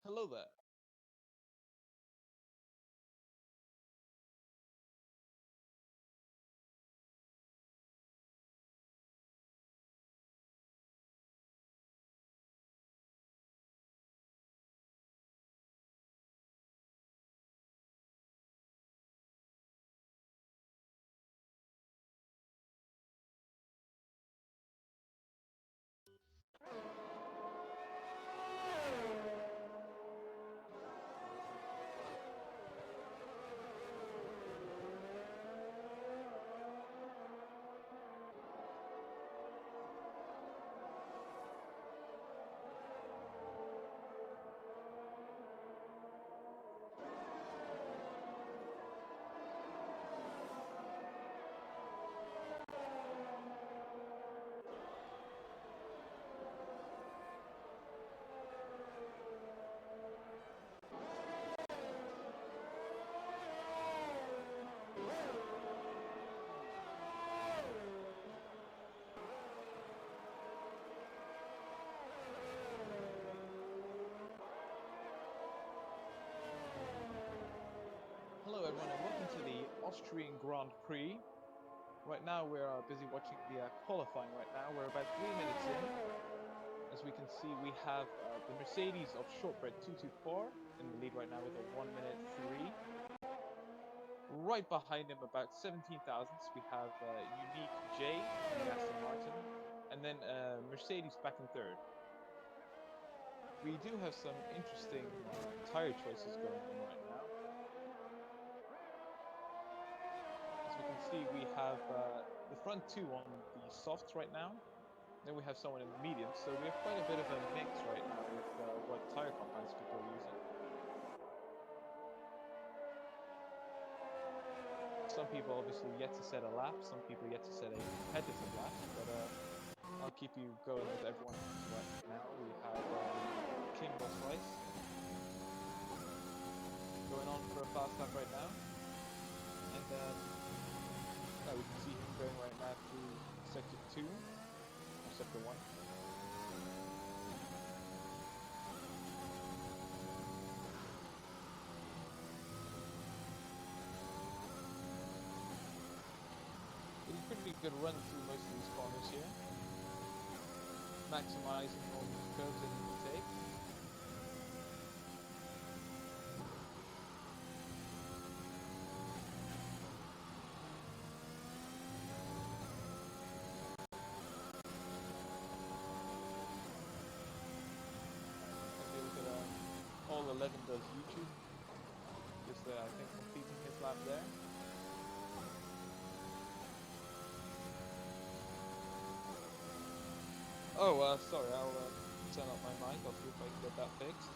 Hello there. Hello everyone and welcome to the Austrian Grand Prix. Right now we're busy watching the qualifying right now. We're about 3 minutes in. As we can see, we have the Mercedes of Shortbread 224 in the lead right now with a 1 minute 3. Right behind him, about 17 thousandths, we have Unique J in the Aston Martin, and then Mercedes back in third. We do have some interesting tire choices going on right now. As we can see, we have the front two on the softs right now. Then we have someone in the mediums, so we have quite a bit of a mix right now with what tire compounds people are using. Some people obviously yet to set a lap, some people yet to set a competitive lap, but I'll keep you going with everyone right now. We have King Rolls Royce going on for a fast lap right now, and we can see him going right now through sector 2 or sector 1. It's a pretty good run through most of these corners here, maximizing all these curves that he can take. Okay, look at all 11 does YouTube, just I think completing his lap there. Oh, sorry, I'll turn up my mic, I'll see if I can get that fixed.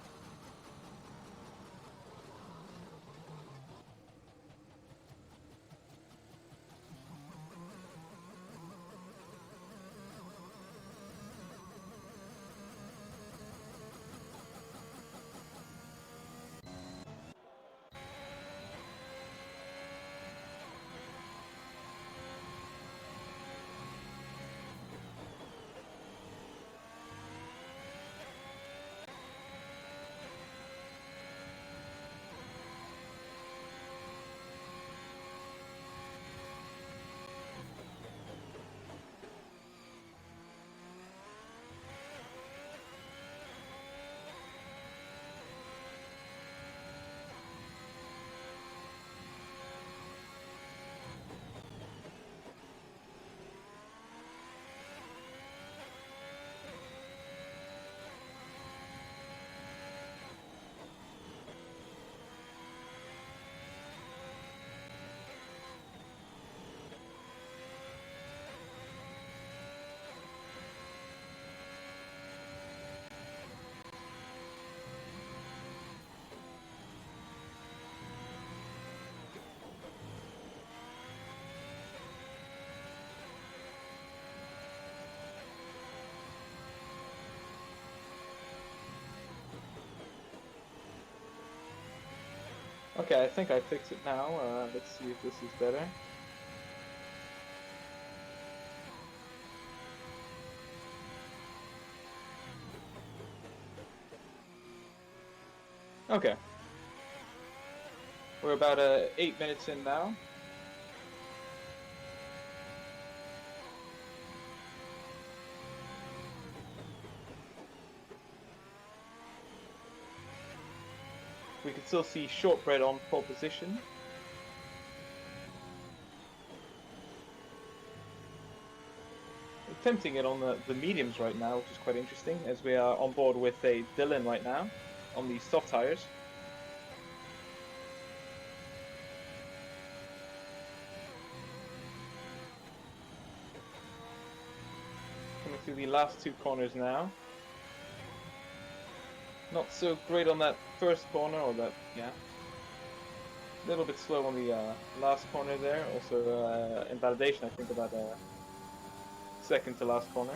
Okay, I think I fixed it now. Let's see if this is better. Okay. We're about 8 minutes in now. We can still see Shortbread on pole position. Attempting it on the mediums right now, which is quite interesting, as we are on board with a Dylan right now on the soft tires. Coming through the last two corners now. Not so great on that first corner, or that, yeah. A little bit slow on the last corner there. Also invalidation, I think, about second to last corner.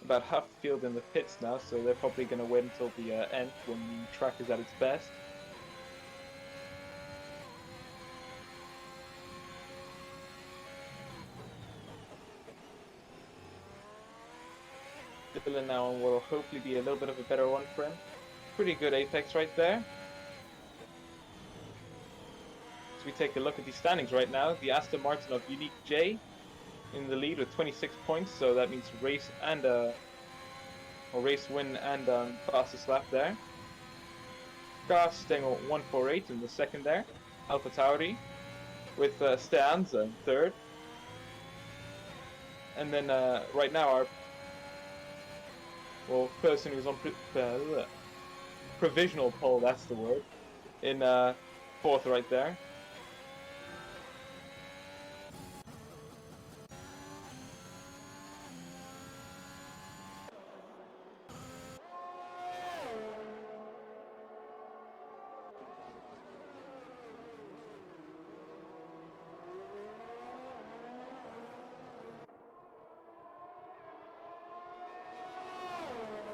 About half the field in the pits now, so they're probably going to wait until the end when the track is at its best. Dylan now will hopefully be a little bit of a better run for him. Pretty good apex right there. As we take a look at the standings right now, the Aston Martin of Unique J in the lead with 26 points, so that means race and or race win and fastest lap there. Gas staying at 148 in the second there. Alpha Tauri with Stans in third. And then right now our person who's on provisional pole, that's the word, in fourth right there.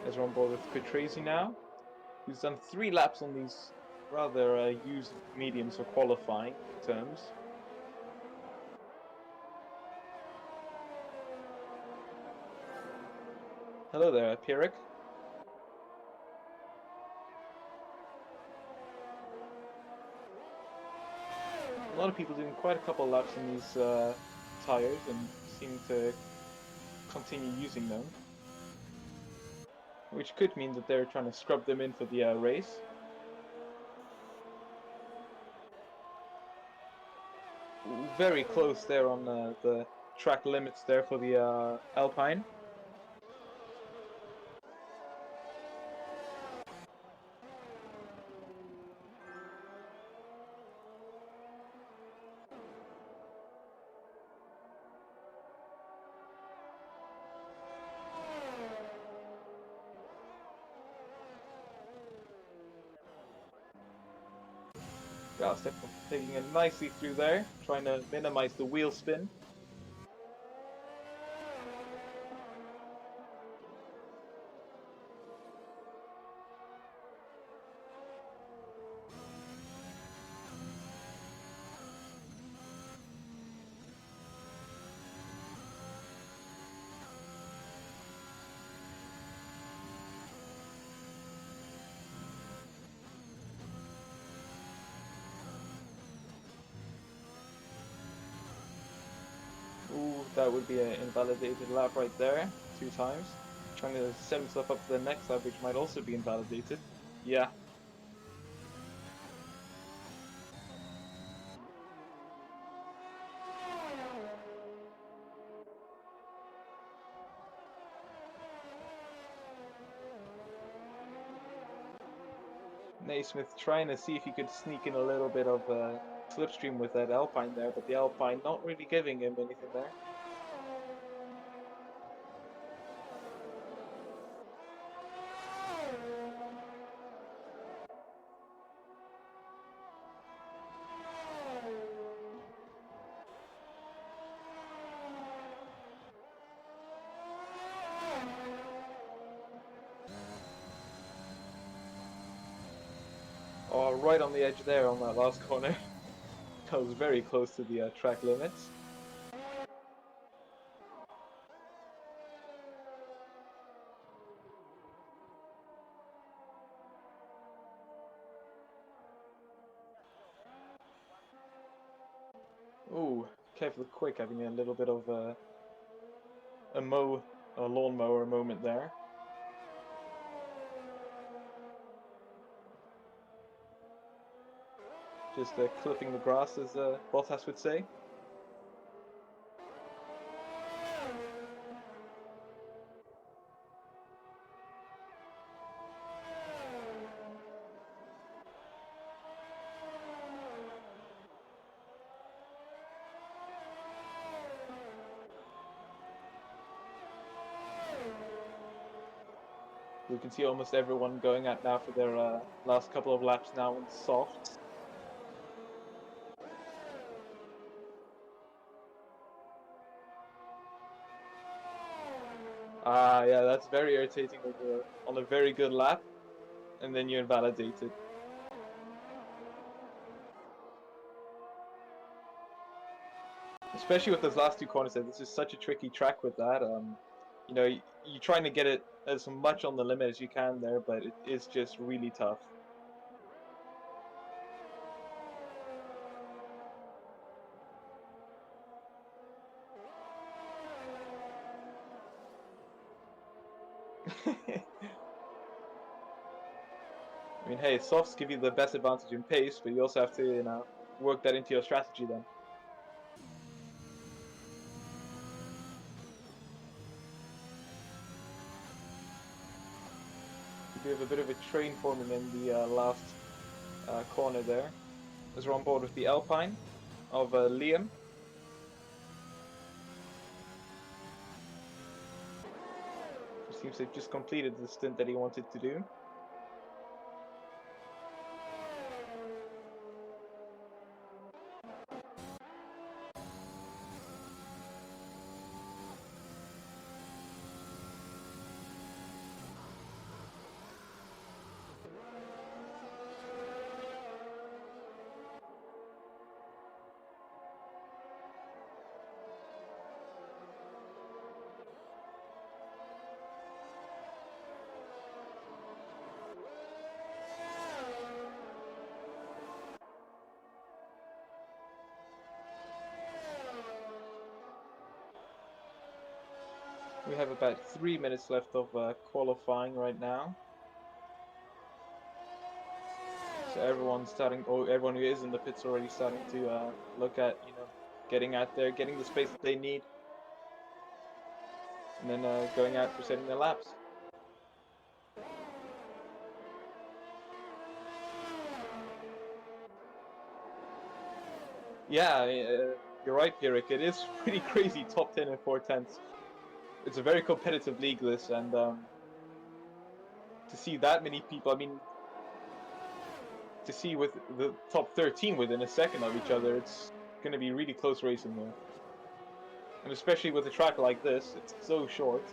As we're on board with Petresi now, who's done 3 laps on these rather used mediums for qualifying terms. Hello there, Pierrick. A lot of people doing quite a couple laps in these tires and seem to continue using them, which could mean that they're trying to scrub them in for the race. Very close there on the track limits there for the Alpine. Gas taking it nicely through there, trying to minimize the wheel spin. Ooh, that would be an invalidated lap right there, 2 times. Trying to set himself up for the next lap, which might also be invalidated. Yeah. Naismith trying to see if he could sneak in a little bit of slipstream with that Alpine there, but the Alpine not really giving him anything there. Oh, right on the edge there on that last corner. That was very close to the track limits. Ooh, Kevlar Quick having a little bit of a lawnmower moment there. Just clipping the grass, as Bottas would say. We can see almost everyone going out now for their last couple of laps now in softs. Ah, yeah, that's very irritating on a very good lap, and then you invalidate it. Especially with those last two corners, this is such a tricky track with that. You know, you're trying to get it as much on the limit as you can there, but it is just really tough. I mean, hey, softs give you the best advantage in pace, but you also have to, you know, work that into your strategy then. We have a bit of a train forming in the last corner there, as we're on board with the Alpine of Liam. It seems they've just completed the stint that he wanted to do. We have about 3 minutes left of qualifying right now. So everyone's starting, or everyone who is in the pits already starting to look at, you know, getting out there, getting the space that they need, and then going out for setting their laps. Yeah, you're right, Pierrick. It is pretty crazy, top 10 and 4/10. It's a very competitive league, this, and to see that many people, I mean, to see with the top 13 within a second of each other, it's going to be really close racing here. And especially with a track like this, it's so short.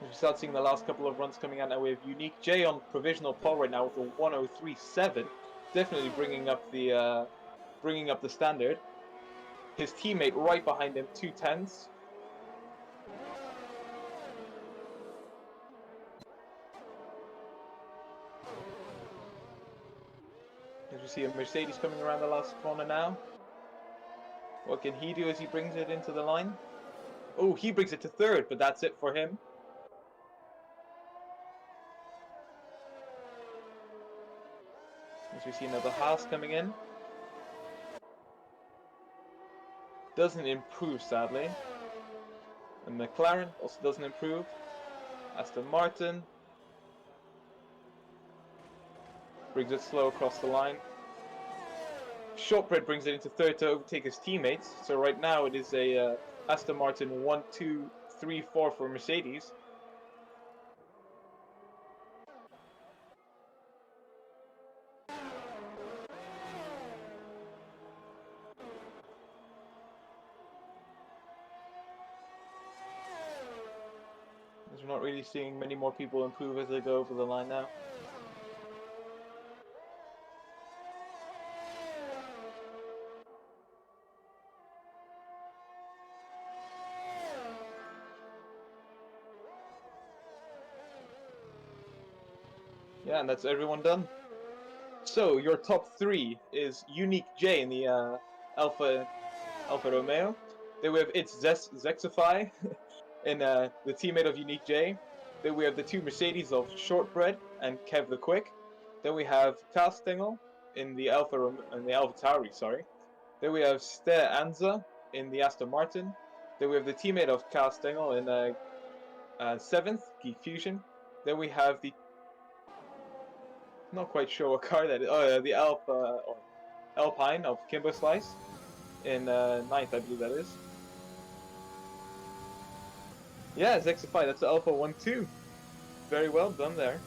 We start seeing the last couple of runs coming out now. We have Unique J on provisional pole right now with a 1:03.7, definitely bringing up the standard. His teammate right behind him, 2:10s. As we see a Mercedes coming around the last corner now. What can he do as he brings it into the line? Oh, he brings it to third, but that's it for him. As we see another Haas coming in. Doesn't improve, sadly. And McLaren also doesn't improve. Aston Martin brings it slow across the line. Shortbread brings it into third to overtake his teammates. So right now it is a Aston Martin 1, 2, 3-4 for Mercedes. As we're not really seeing many more people improve as they go over the line now. Yeah, and that's everyone done. So your top three is Unique J in the Alfa Romeo. Then we have Zexify in the teammate of Unique J. Then we have the two Mercedes of Shortbread and Kev the Quick. Then we have Castengel in the Alpha Tauri, sorry. Then we have Ste Anza in the Aston Martin. Then we have the teammate of Castengel in 7th, Geek Fusion. Then we have the not quite sure what car that is. Oh, the Alpine of Kimbo Slice in 9th, I believe that is. Yeah, Zexify, that's the Alpha 1-2. Very well done there.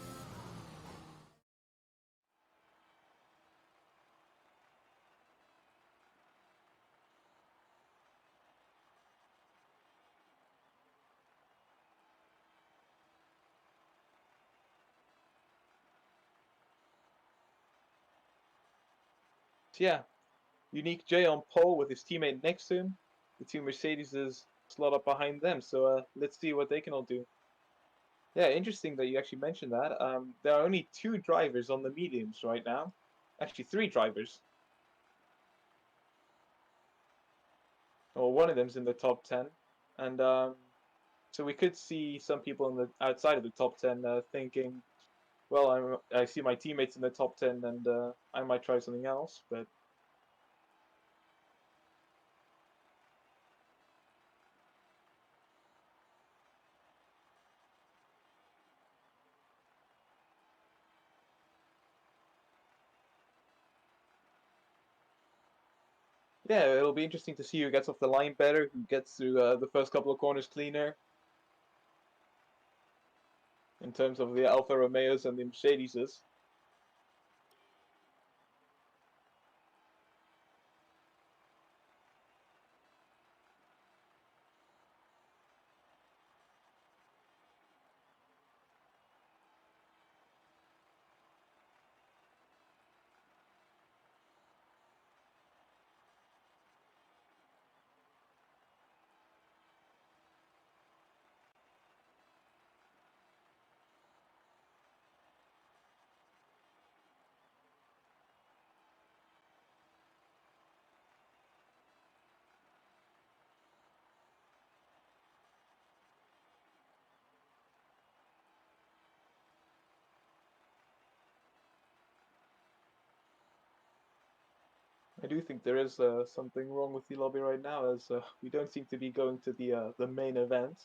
So yeah, Unique J on pole with his teammate next to him. The two Mercedes slot up behind them, so let's see what they can all do. Yeah, interesting that you actually mentioned that. There are only 2 drivers on the mediums right now. Actually, 3 drivers. Well, one of them's in the top 10. And so we could see some people in the outside of the top 10 thinking, well, I see my teammates in the top 10 and I might try something else, but yeah, it'll be interesting to see who gets off the line better, who gets through the first couple of corners cleaner in terms of the Alfa Romeos and the Mercedeses. I do think there is something wrong with the lobby right now, as we don't seem to be going to the main event.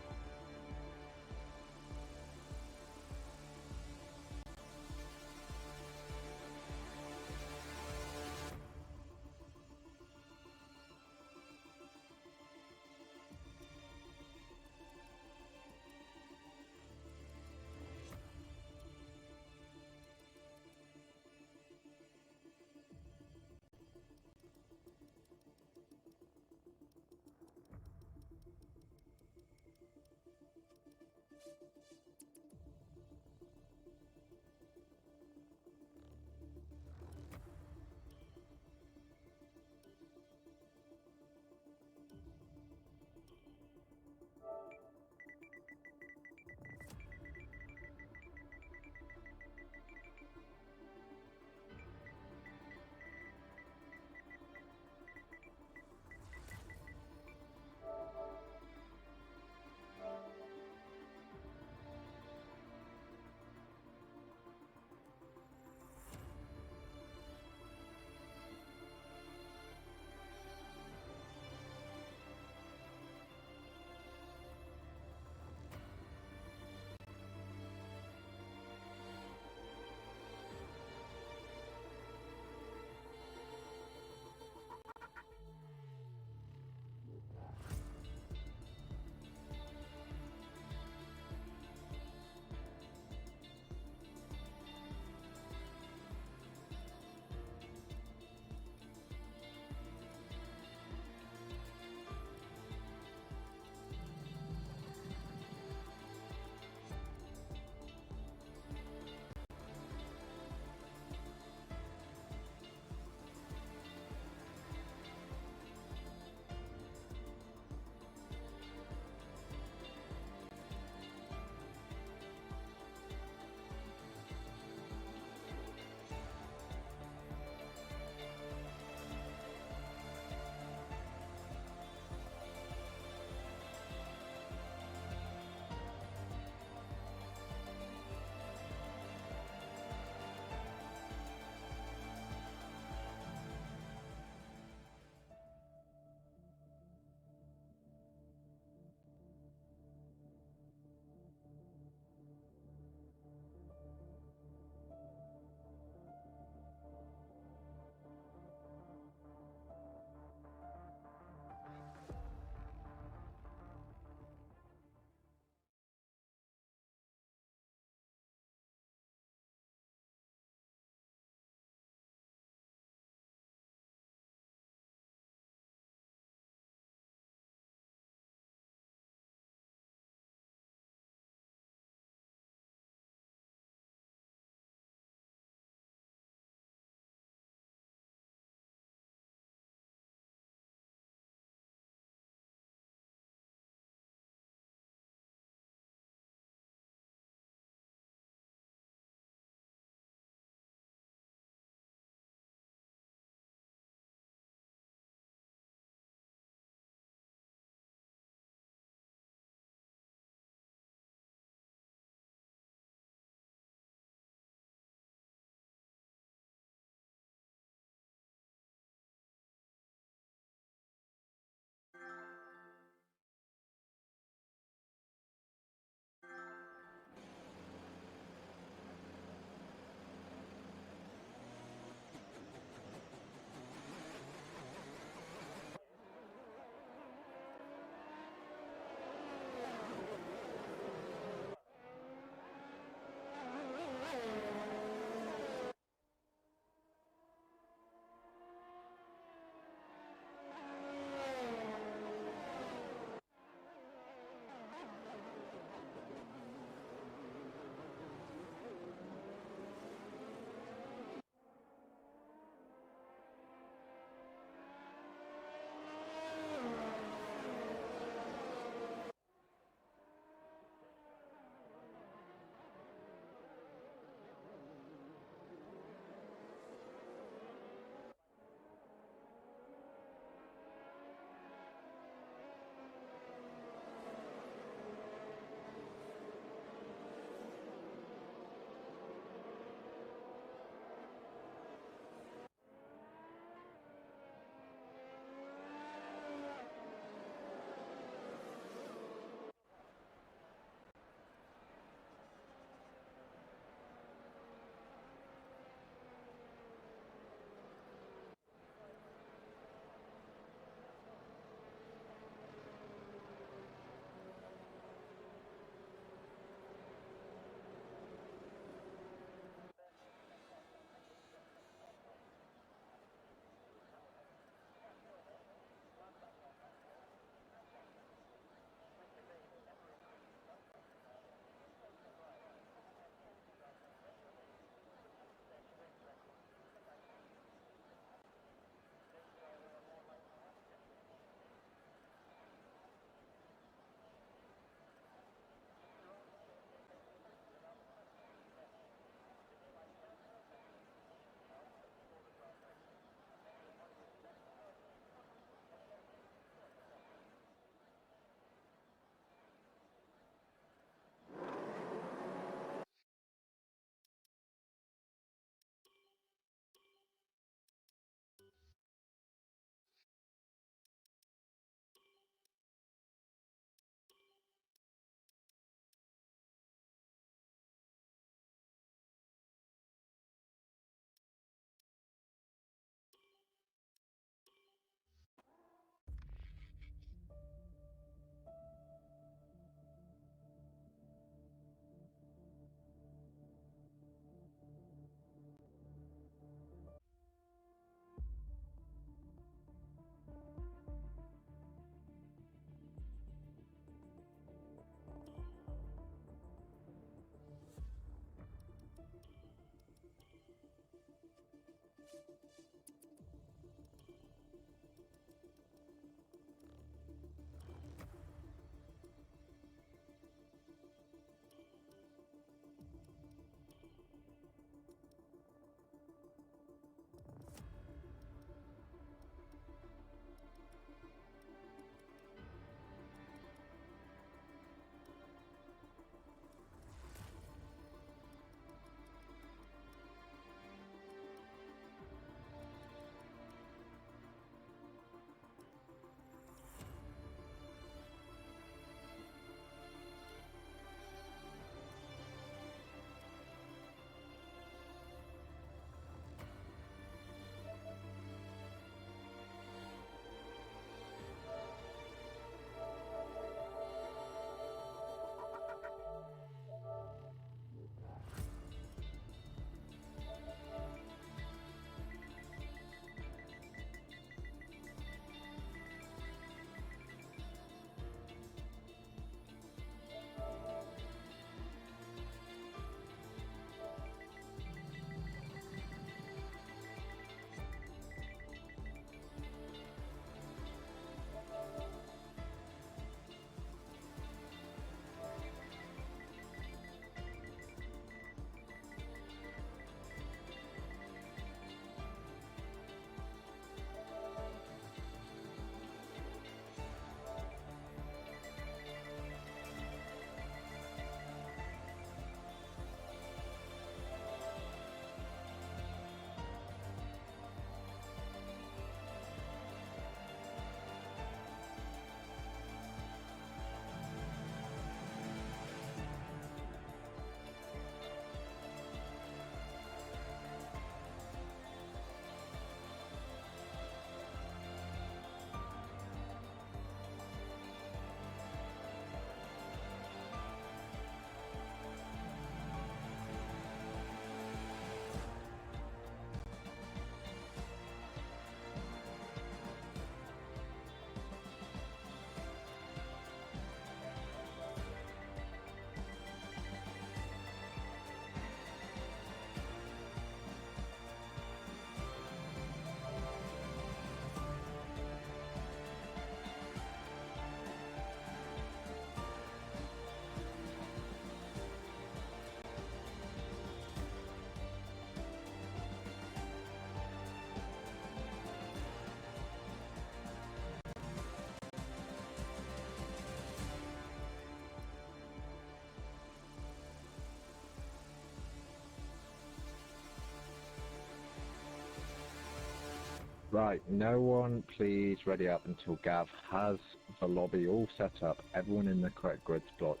Right, no one please ready up until Gav has the lobby all set up, everyone in the correct grid spots,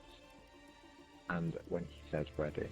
and when he says ready.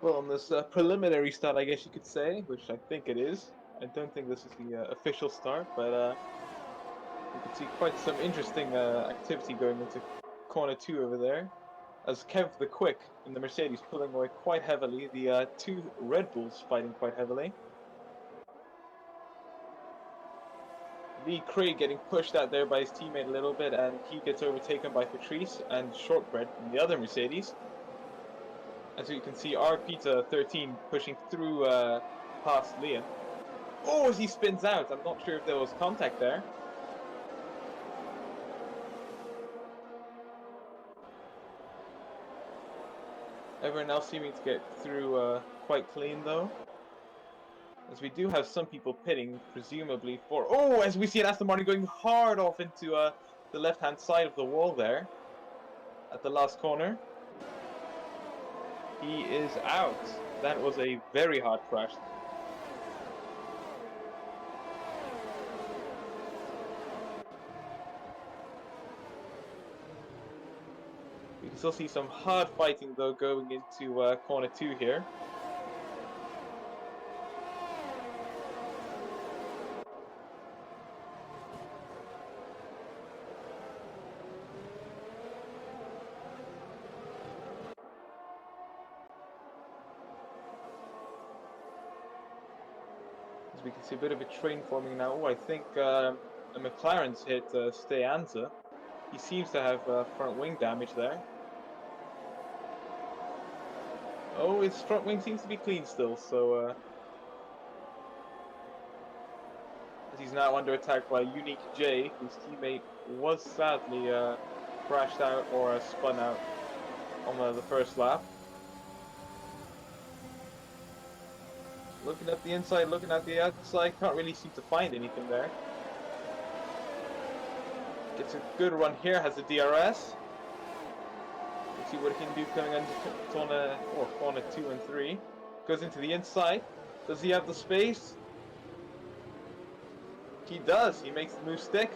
Well, on this preliminary start, I guess you could say, which I think it is. I don't think this is the official start, but you can see quite some interesting activity going into corner 2 over there. As Kev the Quick in the Mercedes pulling away quite heavily, the two Red Bulls fighting quite heavily. Lee Craig getting pushed out there by his teammate a little bit, and he gets overtaken by Patrice and Shortbread in the other Mercedes. As you can see, R. Peter 13 pushing through past Liam. Oh, as he spins out. I'm not sure if there was contact there. Everyone else seeming to get through quite clean, though. As we do have some people pitting, presumably for... Oh, as we see an Aston Martin going hard off into the left-hand side of the wall there. At the last corner. He is out. That was a very hard crash. We can still see some hard fighting, though, going into corner 2 here. As we can see a bit of a train forming now. Oh, I think a McLaren's hit Steanza. He seems to have front wing damage there. Oh, his front wing seems to be clean still, so... as he's now under attack by Unique J, whose teammate was sadly crashed out or spun out on the first lap. Looking at the inside, looking at the outside, can't really seem to find anything there. Gets a good run here, has a DRS. Let's see what he can do coming into corner 2 and 3. Goes into the inside. Does he have the space? He does. He makes the move stick.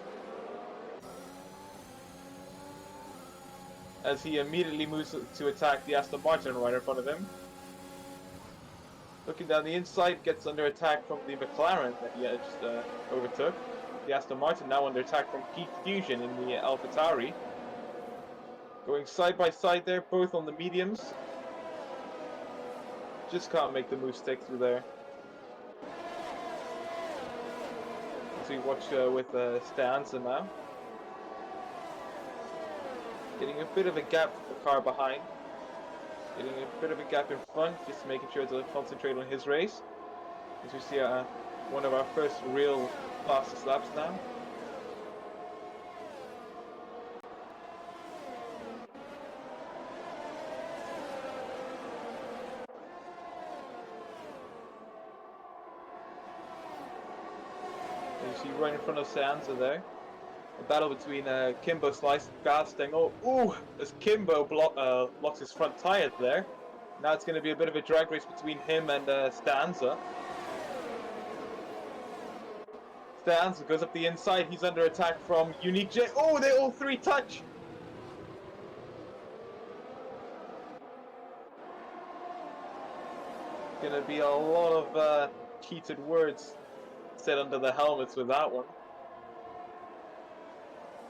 As he immediately moves to attack the Aston Martin right in front of him. Looking down the inside, gets under attack from the McLaren that he just overtook. The Aston Martin now under attack from Geek Fusion in the AlphaTauri. Going side by side there, both on the mediums. Just can't make the move stick through there. As we watch with Stanza now. Getting a bit of a gap from the car behind. Getting a bit of a gap in front, just making sure to concentrate on his race. As we see one of our first real fastest laps now. As you see right in front of Sansa there. A battle between Kimbo Slice and Garstang. Oh, ooh! As Kimbo locks his front tire there. Now it's going to be a bit of a drag race between him and Stanza. Stanza goes up the inside. He's under attack from Unique J. Oh, they all three touch! Going to be a lot of cheated words said under the helmets with that one.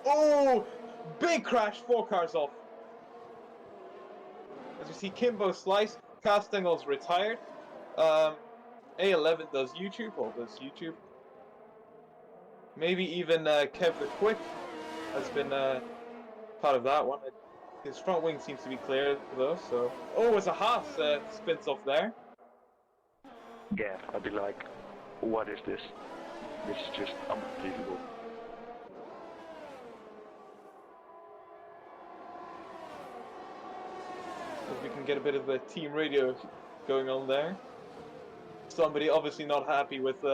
Oh! Big crash, 4 cars off. As you see, Kimbo Slice, Castangel's retired. A11 does YouTube, or does YouTube. Maybe even Kev the Quick has been part of that one. His front wing seems to be clear though, so... Oh, it's a Haas spins off there. Yeah, I'd be like, what is this? This is just unbelievable. As we can get a bit of a team radio going on there. Somebody obviously not happy with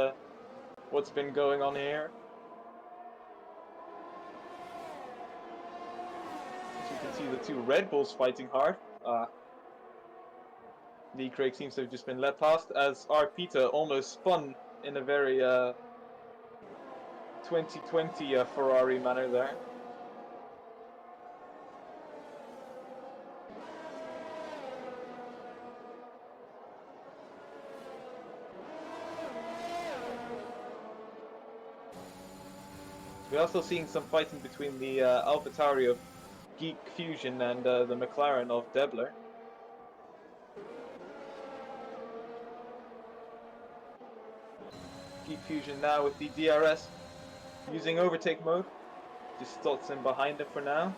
what's been going on here. As you can see the two Red Bulls fighting hard. Lee Craig seems to have just been let past as R. Peter almost spun in a very 2020 Ferrari manner there. We're also seeing some fighting between the AlphaTauri of Geek Fusion and the McLaren of Debler. Geek Fusion now with the DRS using overtake mode. Just slots in behind him for now.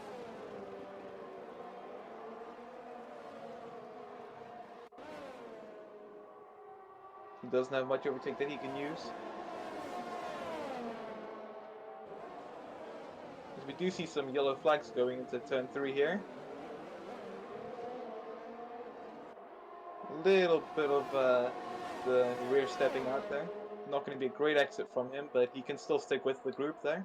He doesn't have much overtake that he can use. As we do see some yellow flags going into turn 3 here. A little bit of the rear stepping out there. Not going to be a great exit from him, but he can still stick with the group there.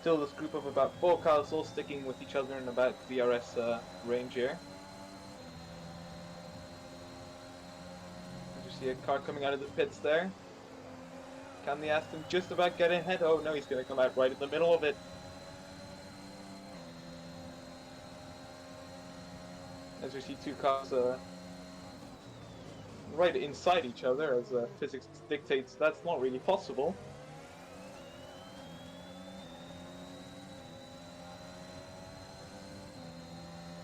Still this group of about 4 cars all sticking with each other in about DRS range here. You see a car coming out of the pits there. Can the Aston just about get ahead? Oh no, he's going to come out right in the middle of it. As we see 2 cars right inside each other, as physics dictates that's not really possible.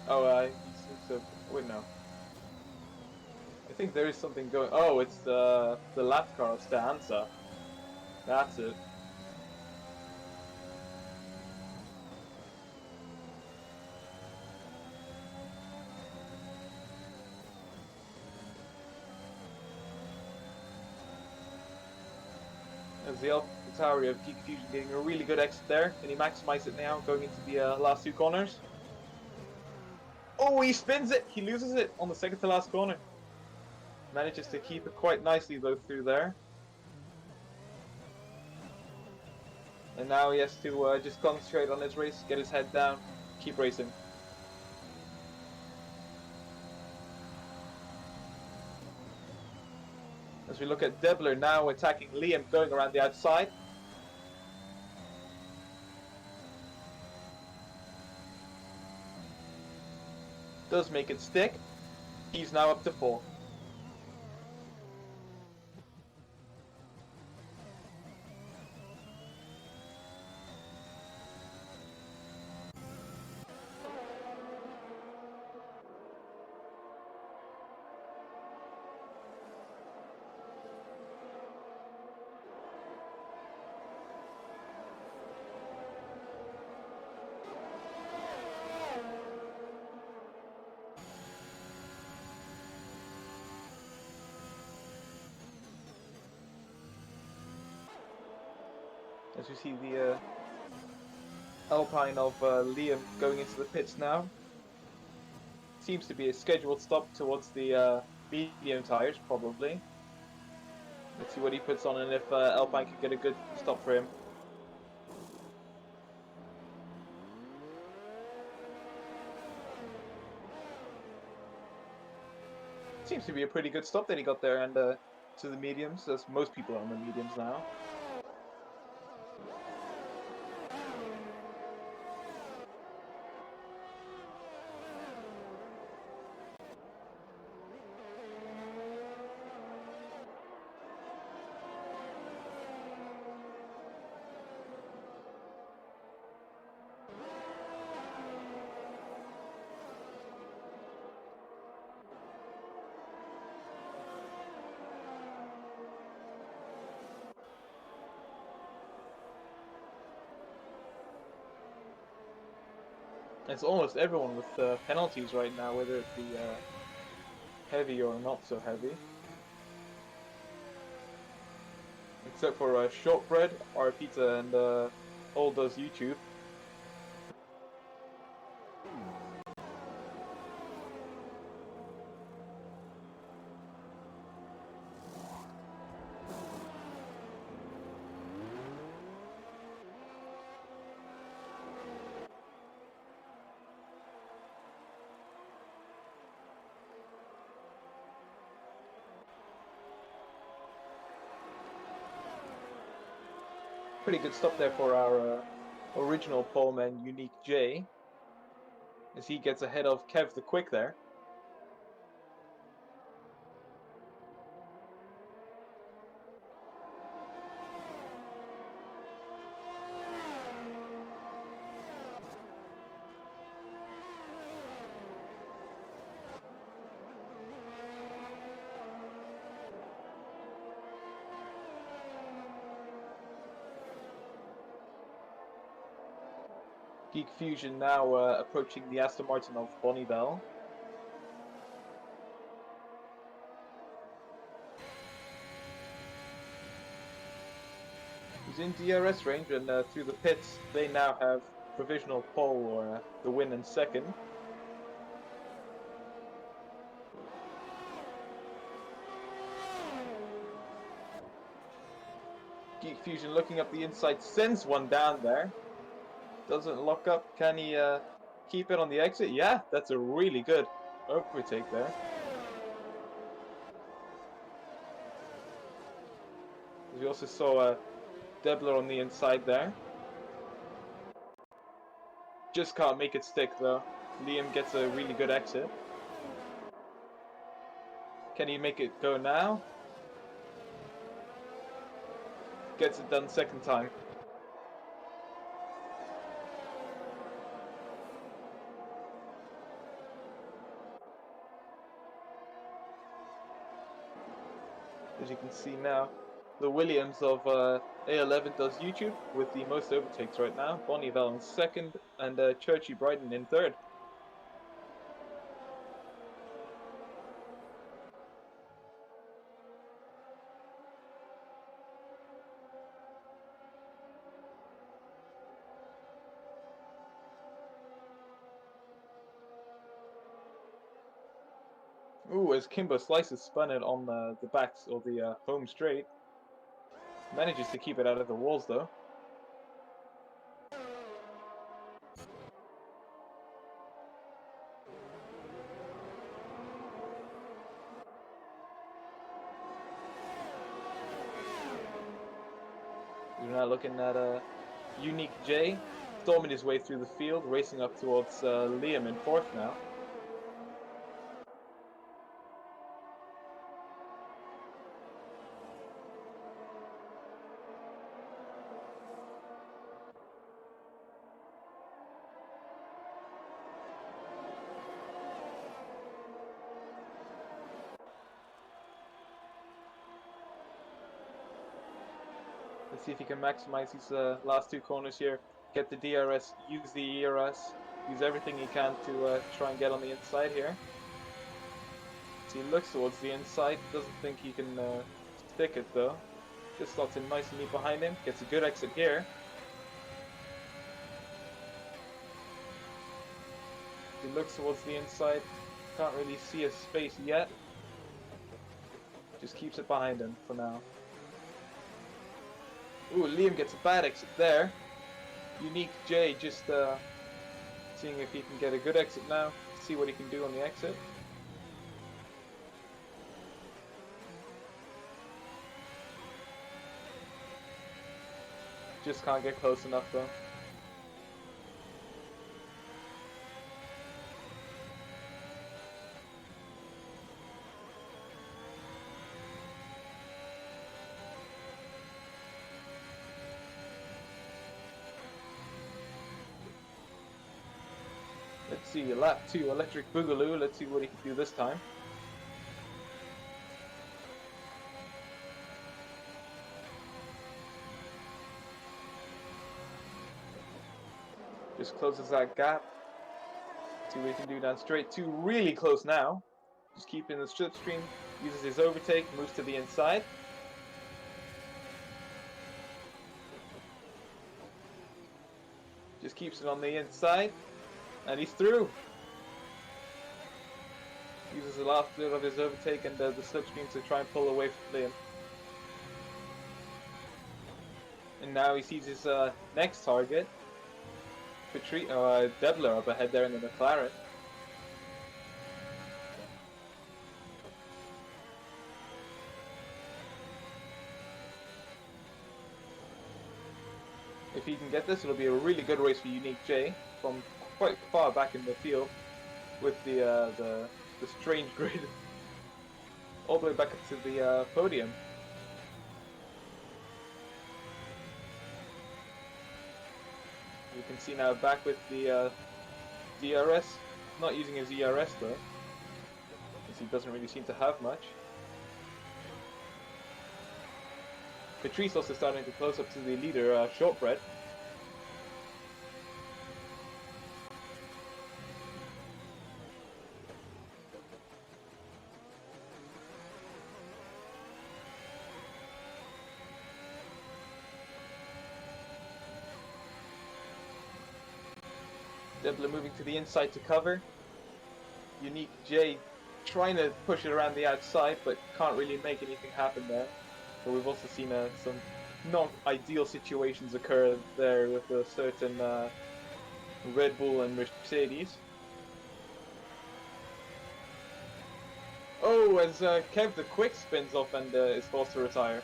Oh, he seems to... wait, no. I think there is something going... oh, it's the lap car of Stanza. That's it. As the AlphaTauri of Geek Fusion getting a really good exit there. Can he maximize it now, going into the last 2 corners? Oh, he spins it! He loses it on the second to last corner. Manages to keep it quite nicely though through there. And now he has to just concentrate on his race, get his head down, keep racing. As we look at Debler now attacking Liam, going around the outside. Does make it stick. He's now up to 4. As we see the Alpine of Liam going into the pits now. Seems to be a scheduled stop towards the medium tyres, probably. Let's see what he puts on and if Alpine can get a good stop for him. Seems to be a pretty good stop that he got there, and to the mediums, as most people are on the mediums now. It's almost everyone with penalties right now, whether it be heavy or not so heavy. Except for Shortbread, our pizza, and all does YouTube. Pretty good stop there for our original poleman, Unique J, as he gets ahead of Kev the Quick there. Geek Fusion now approaching the Aston Martin of Bonneville. He's in DRS range, and through the pits they now have provisional pole or the win in second. Geek Fusion looking up the inside, sends one down there. Doesn't lock up. Can he keep it on the exit? Yeah, that's a really good overtake there. We also saw Debler on the inside there. Just can't make it stick though. Liam gets a really good exit. Can he make it go now? Gets it done second time. As you can see now, the Williams of A11 does YouTube with the most overtakes right now. Bonneville in second and Churchy Brighton in third. Ooh, as Kimbo Slices spun it on the backs or the home straight. Manages to keep it out of the walls though. We're now looking at Unique J storming his way through the field, racing up towards Liam in fourth now. Let's see if he can maximize these last two corners here. Get the DRS, use the ERS, use everything he can to try and get on the inside here. So he looks towards the inside, doesn't think he can stick it though. Just slots in nice and neat behind him, gets a good exit here. He looks towards the inside, can't really see a space yet. Just keeps it behind him for now. Ooh, Liam gets a bad exit there. Unique J just seeing if he can get a good exit now. See what he can do on the exit. Just can't get close enough though. Let's see, lap 2, Electric Boogaloo. Let's see what he can do this time. Just closes that gap. See what he can do down straight 2. Really close now. Just keeping the slipstream. Uses his overtake, moves to the inside. Just keeps it on the inside. And he's through. Uses the last bit of his overtake and the slipstream to try and pull away from Liam. And now he sees his next target. Debler up ahead there in the McLaren. If he can get this, it'll be a really good race for Unique J from quite far back in the field with the strange grid all the way back up to the podium. You can see now back with the DRS, not using his ERS though, because he doesn't really seem to have much. Patrice also starting to close up to the leader, Shortbread. Debler moving to the inside to cover. Unique J trying to push it around the outside, but can't really make anything happen there. But we've also seen some non-ideal situations occur there with a certain Red Bull and Mercedes. Oh, as Kev the Quick spins off and is forced to retire.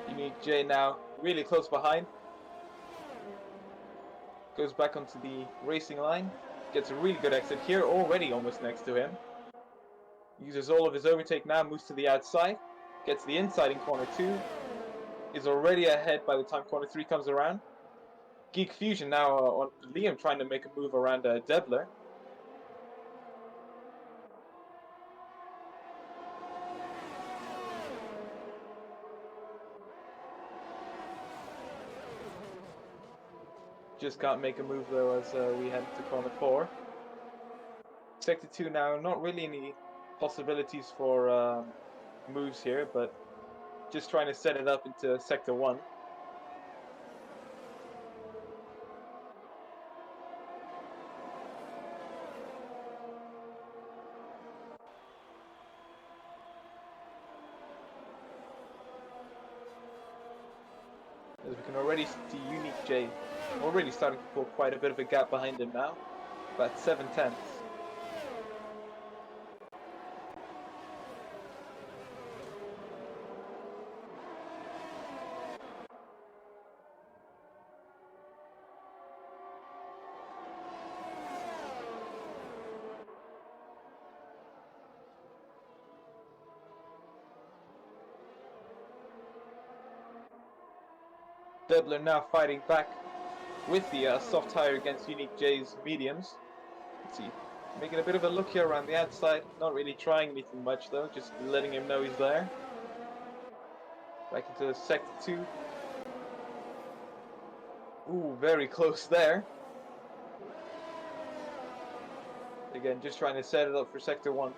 Unique J now really close behind. Goes back onto the racing line. Gets a really good exit here, already almost next to him. Uses all of his overtake now, moves to the outside. Gets the inside in corner 2. Is already ahead by the time corner 3 comes around. Geek Fusion now on Liam trying to make a move around Debler. Just can't make a move though as we head to corner 4. Sector 2 now, not really any possibilities for moves here, but just trying to set it up into Sector 1. As we can already see Unique J already starting to pull quite a bit of a gap behind him now, about 7/10. Debler now fighting back with the soft tire against Unique J's mediums. Let's see, making a bit of a look here around the outside, not really trying anything much though, just letting him know he's there. Back into Sector 2. Ooh, very close there. Again, just trying to set it up for Sector 1.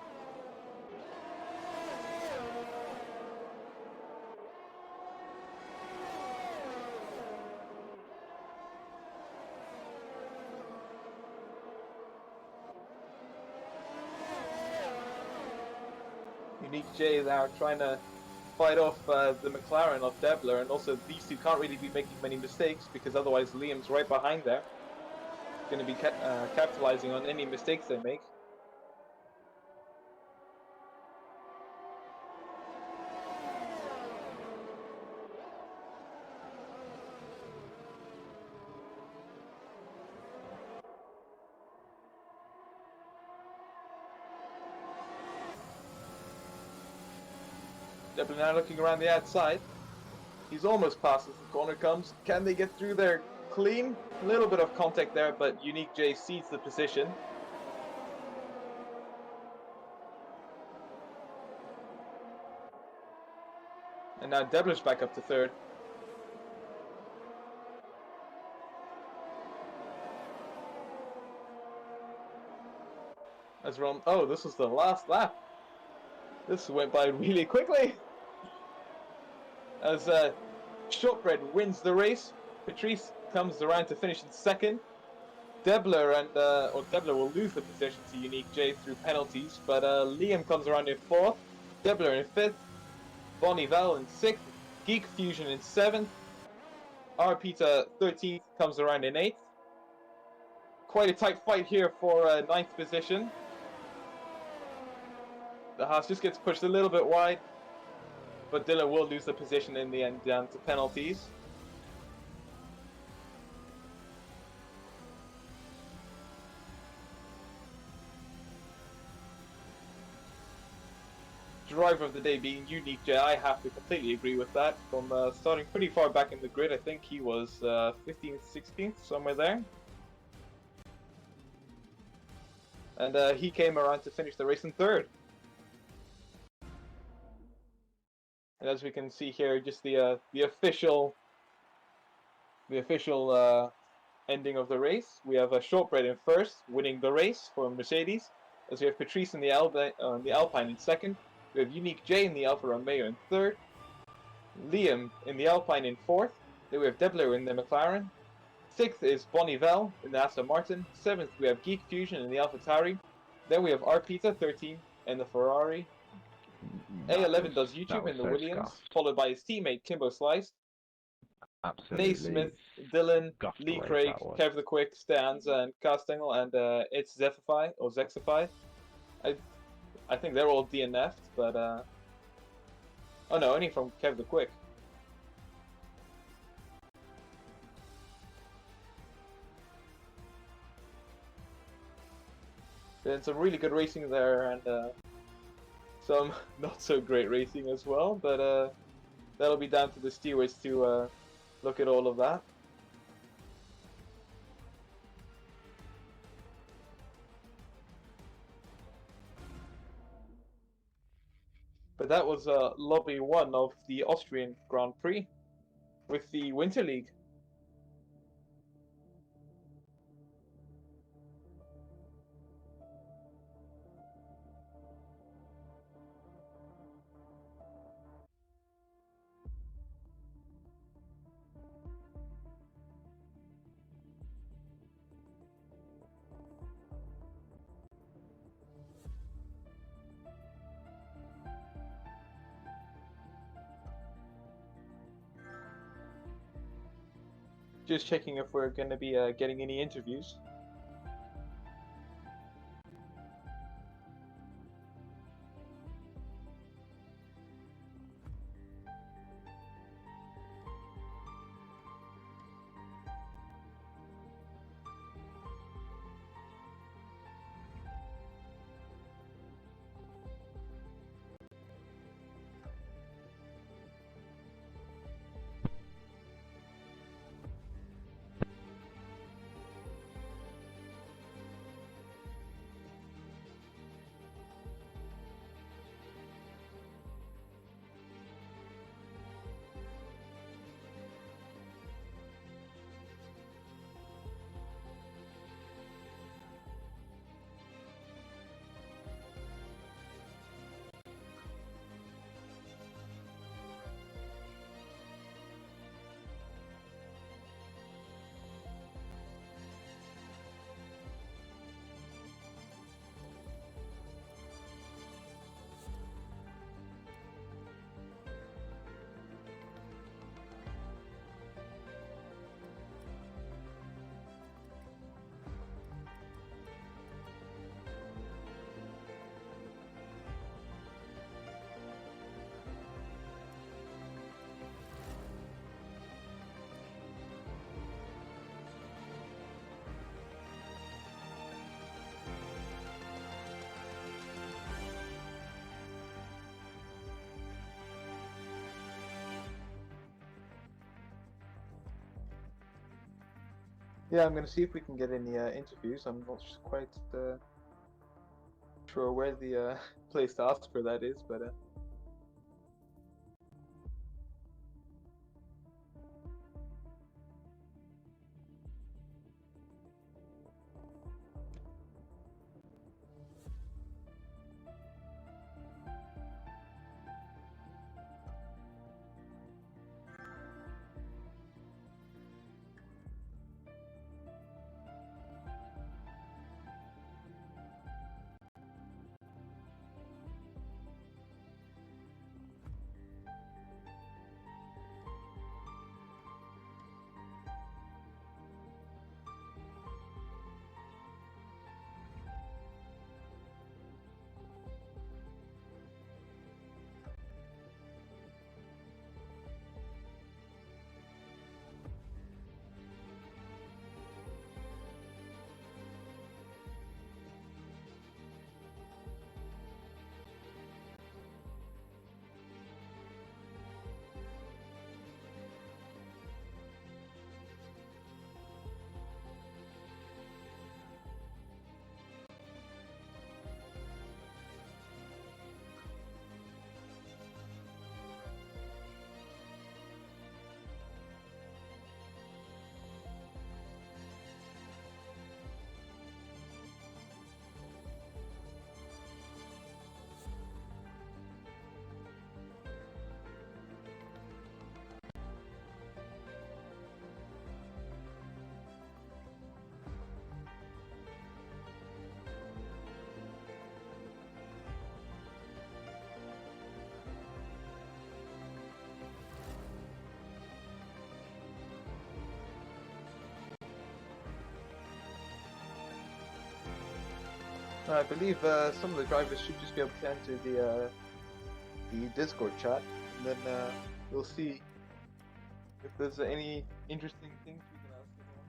Unique J now trying to fight off the McLaren of Debler, and also these two can't really be making many mistakes because otherwise Liam's right behind there. Going to be capitalizing on any mistakes they make. Debler now looking around the outside. He's almost past as the corner comes. Can they get through there clean? A little bit of contact there, but Unique J cedes the position. And now Debler's back up to third. As Ron, oh, this was the last lap. This went by really quickly. As Shortbread wins the race, Patrice comes around to finish in second. Debler will lose the position to Unique J through penalties, but Liam comes around in fourth, Debler in fifth, Bonival in sixth, Geek Fusion in seventh, R. Peter 13th comes around in eighth. quite a tight fight here for ninth position. The Haas just gets pushed a little bit wide, but Dylan will lose the position in the end down to penalties. Driver of the day being Unique J. I have to completely agree with that. From starting pretty far back in the grid, I think he was 15th, 16th, somewhere there. And he came around to finish the race in third. And as we can see here, just the official ending of the race. We have a Shortbread in first, winning the race for Mercedes. As we have Patrice in the Alpine in second. We have Unique J in the Alfa Romeo in third. Liam in the Alpine in fourth. Then we have Debler in the McLaren. Sixth is Bonneville in the Aston Martin. Seventh, we have Geek Fusion in the AlphaTauri. Then we have Arpita 13 in the Ferrari. A11 does YouTube in the so Williams, scuffed. followed by his teammate Kimbo Slice. Absolutely. Naismith, Dylan, Scuffed Lee away Craig, that was. Kev the Quick, Stanza, and Castengel, and it's Zexify or Zexify. I think they're all DNF'd, but oh no, only from Kev the Quick. There's some really good racing there, and some not so great racing as well, but that'll be down to the stewards to look at all of that. But that was Lobby 1 of the Austrian Grand Prix with the Winter League. Just checking if we're going to be getting any interviews. Yeah, I'm going to see if we can get any interviews. I'm not quite sure where the place to ask for that is, but I believe some of the drivers should just be able to enter the Discord chat, and then we'll see if there's any interesting things we can ask everyone.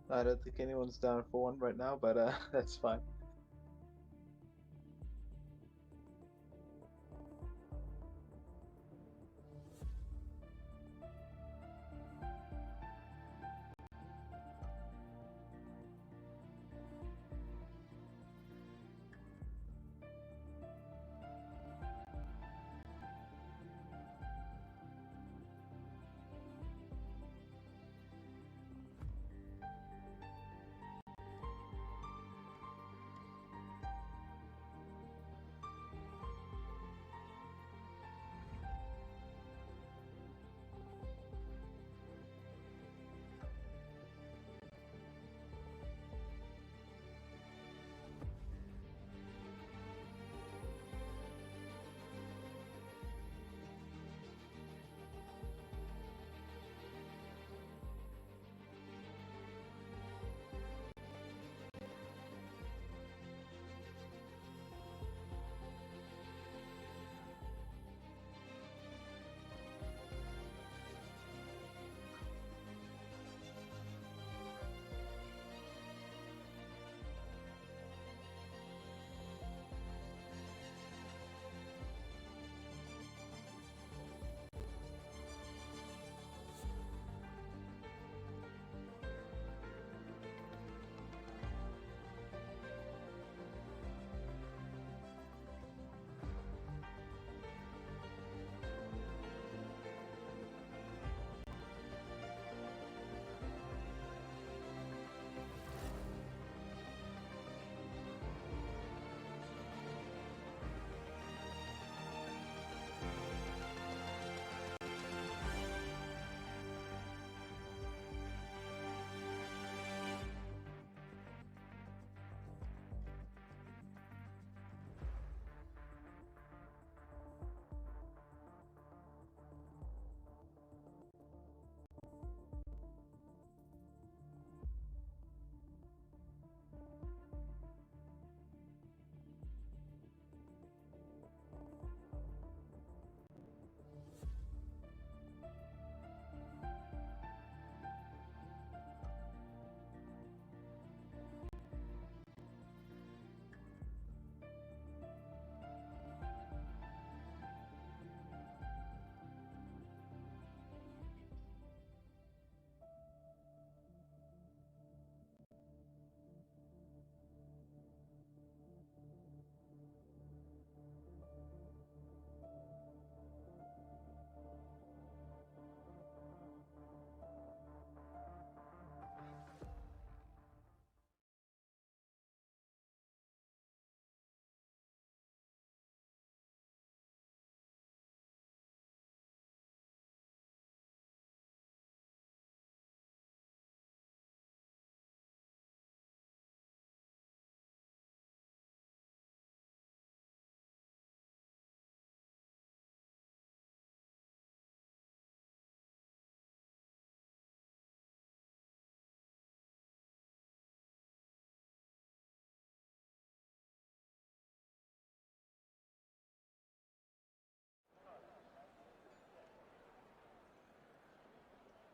I don't think anyone's down for one right now, but that's fine.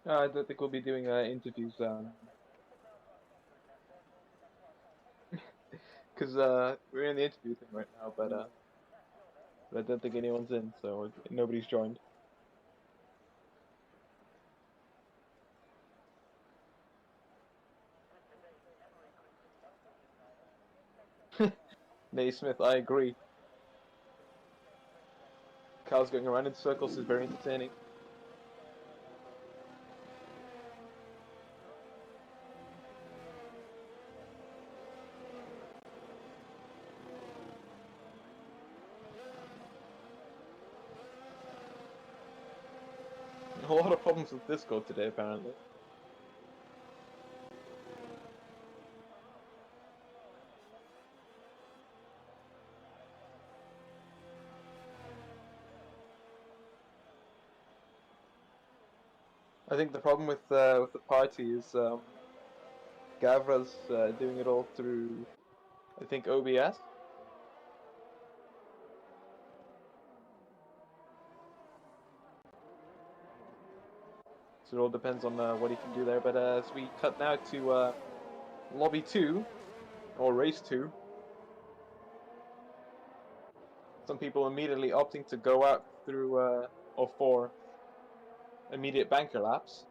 I don't think we'll be doing interviews, because we're in the interview thing right now, but I don't think anyone's in, so nobody's joined. Naismith, I agree. Carl's going around in circles is very entertaining. A lot of problems with Discord today, apparently. I think the problem with the party is Gavra's doing it all through, I think, OBS. So it all depends on what he can do there. But as we cut now to Lobby 2, or Race 2, some people immediately opting to go out through, or for immediate banker laps.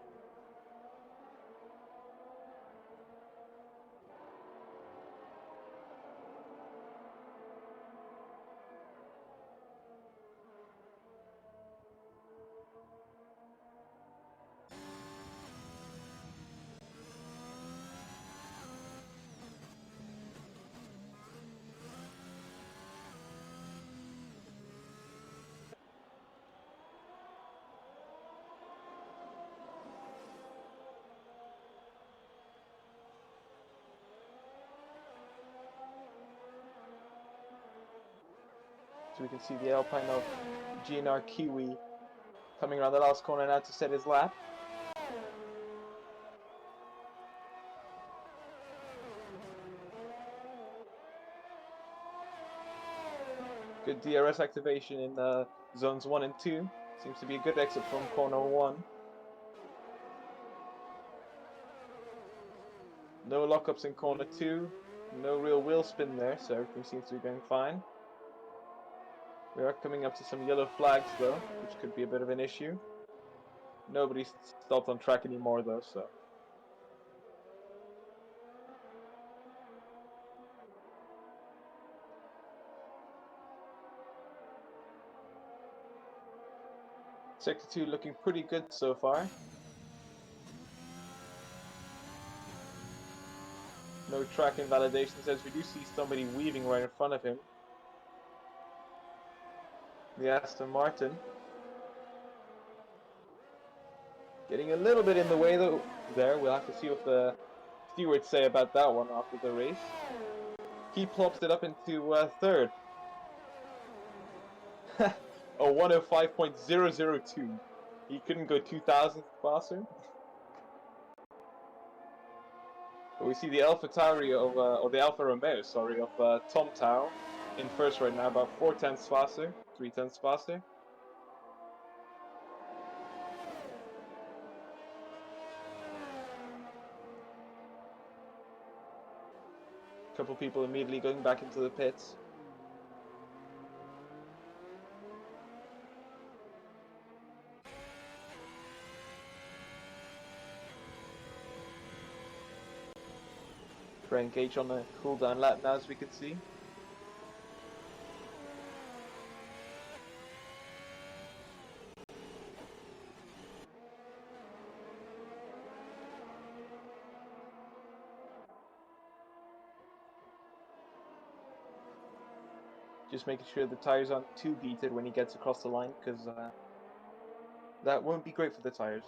So we can see the Alpine of GNR Kiwi coming around the last corner now to set his lap. Good DRS activation in zones 1 and 2. Seems to be a good exit from corner 1. No lockups in corner 2. No real wheel spin there, so everything seems to be going fine. We are coming up to some yellow flags though, which could be a bit of an issue. Nobody's stopped on track anymore though, so. Sector 2 looking pretty good so far. No track invalidations as we do see somebody weaving right in front of him. The Aston Martin. Getting a little bit in the way though there. We'll have to see what the stewards say about that one after the race. He plops it up into third. A 105.002. He couldn't go 2,000 faster. But we see the Alpha Tauri of, or the Alfa Romeo, sorry, of Tom Tao in first right now, about 4/10 faster, 3/10 faster. A couple people immediately going back into the pits. Frank H on the cool down lap now, as we can see. Just making sure the tires aren't too beaten when he gets across the line, because that won't be great for the tires.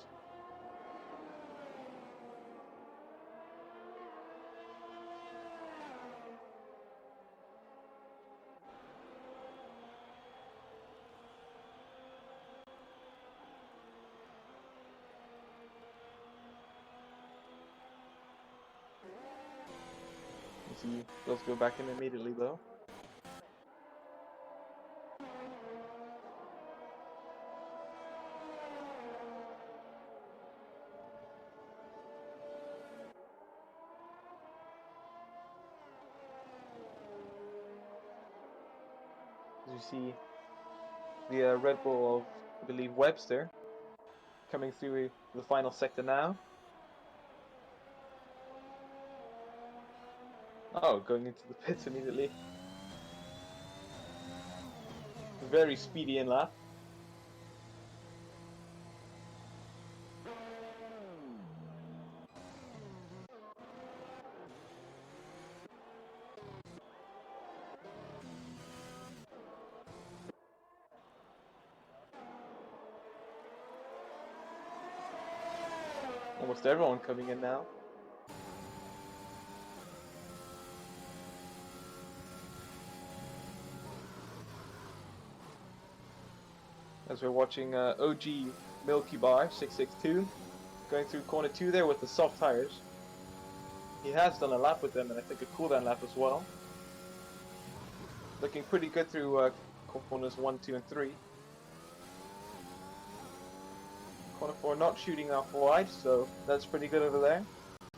He does go back in immediately though. As you see the Red Bull of, I believe, Webster coming through the final sector now. Oh, going into the pits immediately. Very speedy in lap. Almost everyone coming in now. As we're watching OG Milky Bar 662 going through corner 2 there with the soft tires. He has done a lap with them, and I think a cooldown lap as well. Looking pretty good through corners 1, 2, and 3. Corner 4 not shooting off wide, so that's pretty good over there.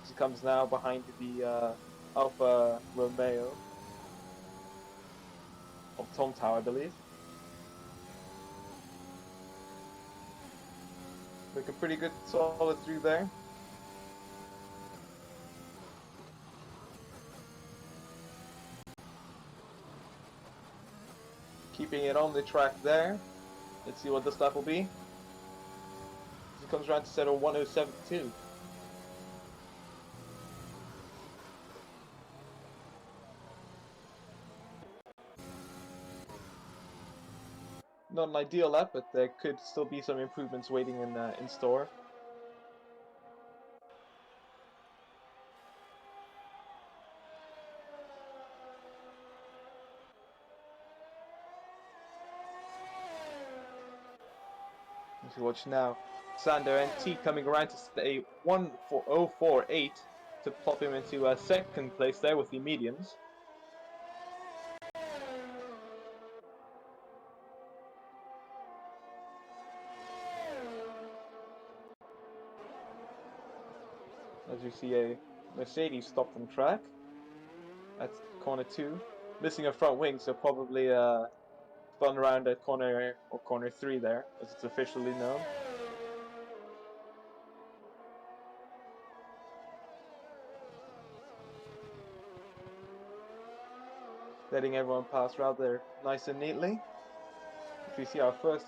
He comes now behind the Alfa Romeo of Tom Tower, I believe. Looking pretty good, solid through there. Keeping it on the track there. Let's see what this lap will be. He comes around to settle 107.2. Not an ideal lap, but there could still be some improvements waiting in store. As you watch now, Sander NT coming around to stay 1:04.8 to plop him into second place there with the mediums. As you see a Mercedes stopped on track at corner 2, missing a front wing, so probably spun around at corner 3 there, as it's officially known. Letting everyone pass rather nice and neatly. As we see our first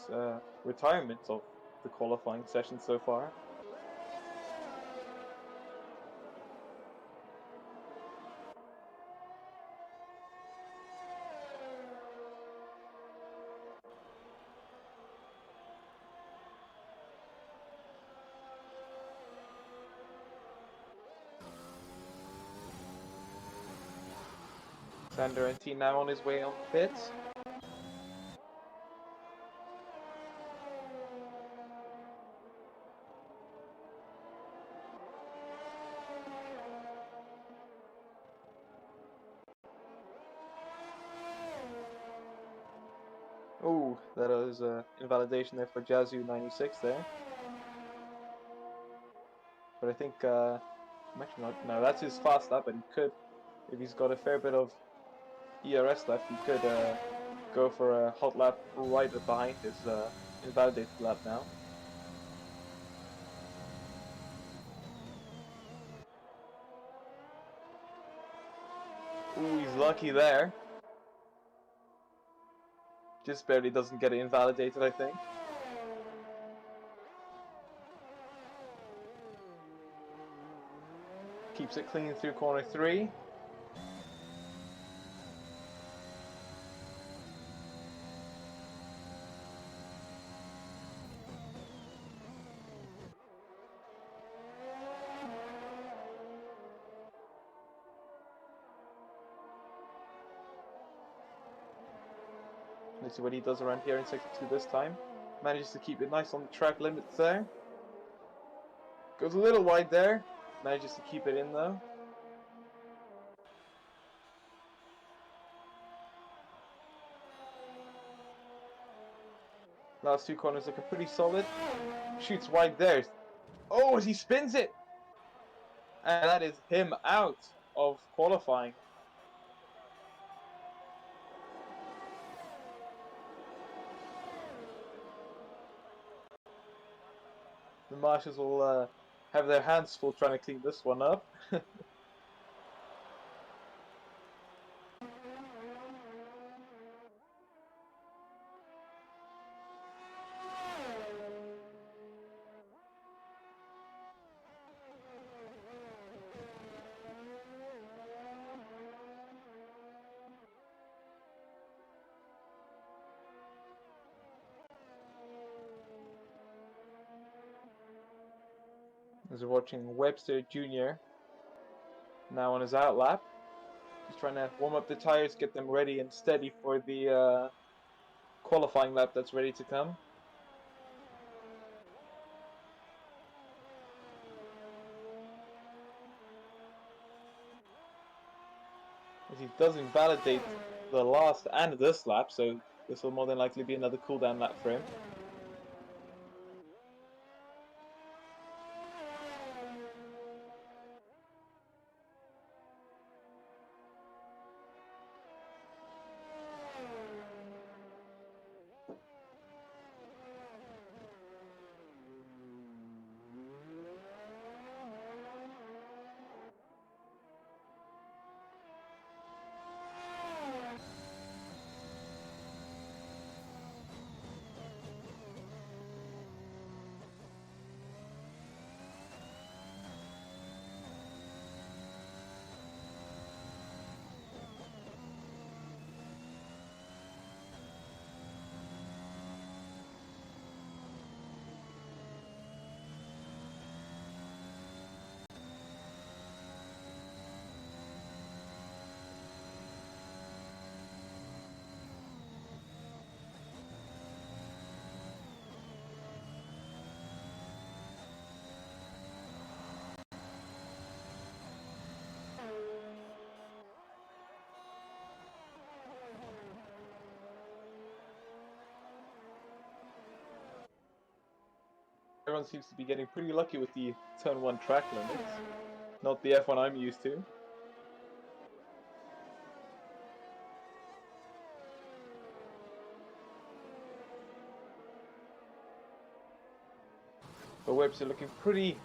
retirement of the qualifying session so far. Sander NT now on his way on pits. Oh, that was invalidation there for Jazzu96 there. But I think, actually not, no, that's his fast lap, but he could, if he's got a fair bit of ERS left, he could go for a hot lap right behind his invalidated lap now. Ooh, he's lucky there. Just barely doesn't get it invalidated, I think. Keeps it clean through corner 3. Let's see what he does around here in sector 2 this time. Manages to keep it nice on the track limits there. Goes a little wide there. Manages to keep it in though. Last 2 corners looking pretty solid. Shoots wide there. Oh, as he spins it! And that is him out of qualifying. The marshals will have their hands full trying to clean this one up. As we're watching Webster Jr. now on his out lap. He's trying to warm up the tires, get them ready and steady for the qualifying lap that's ready to come. As he does invalidate the last and this lap, so this will more than likely be another cooldown lap for him. Everyone seems to be getting pretty lucky with the turn 1 track limits. Not the F1 I'm used to. But Webster looking pretty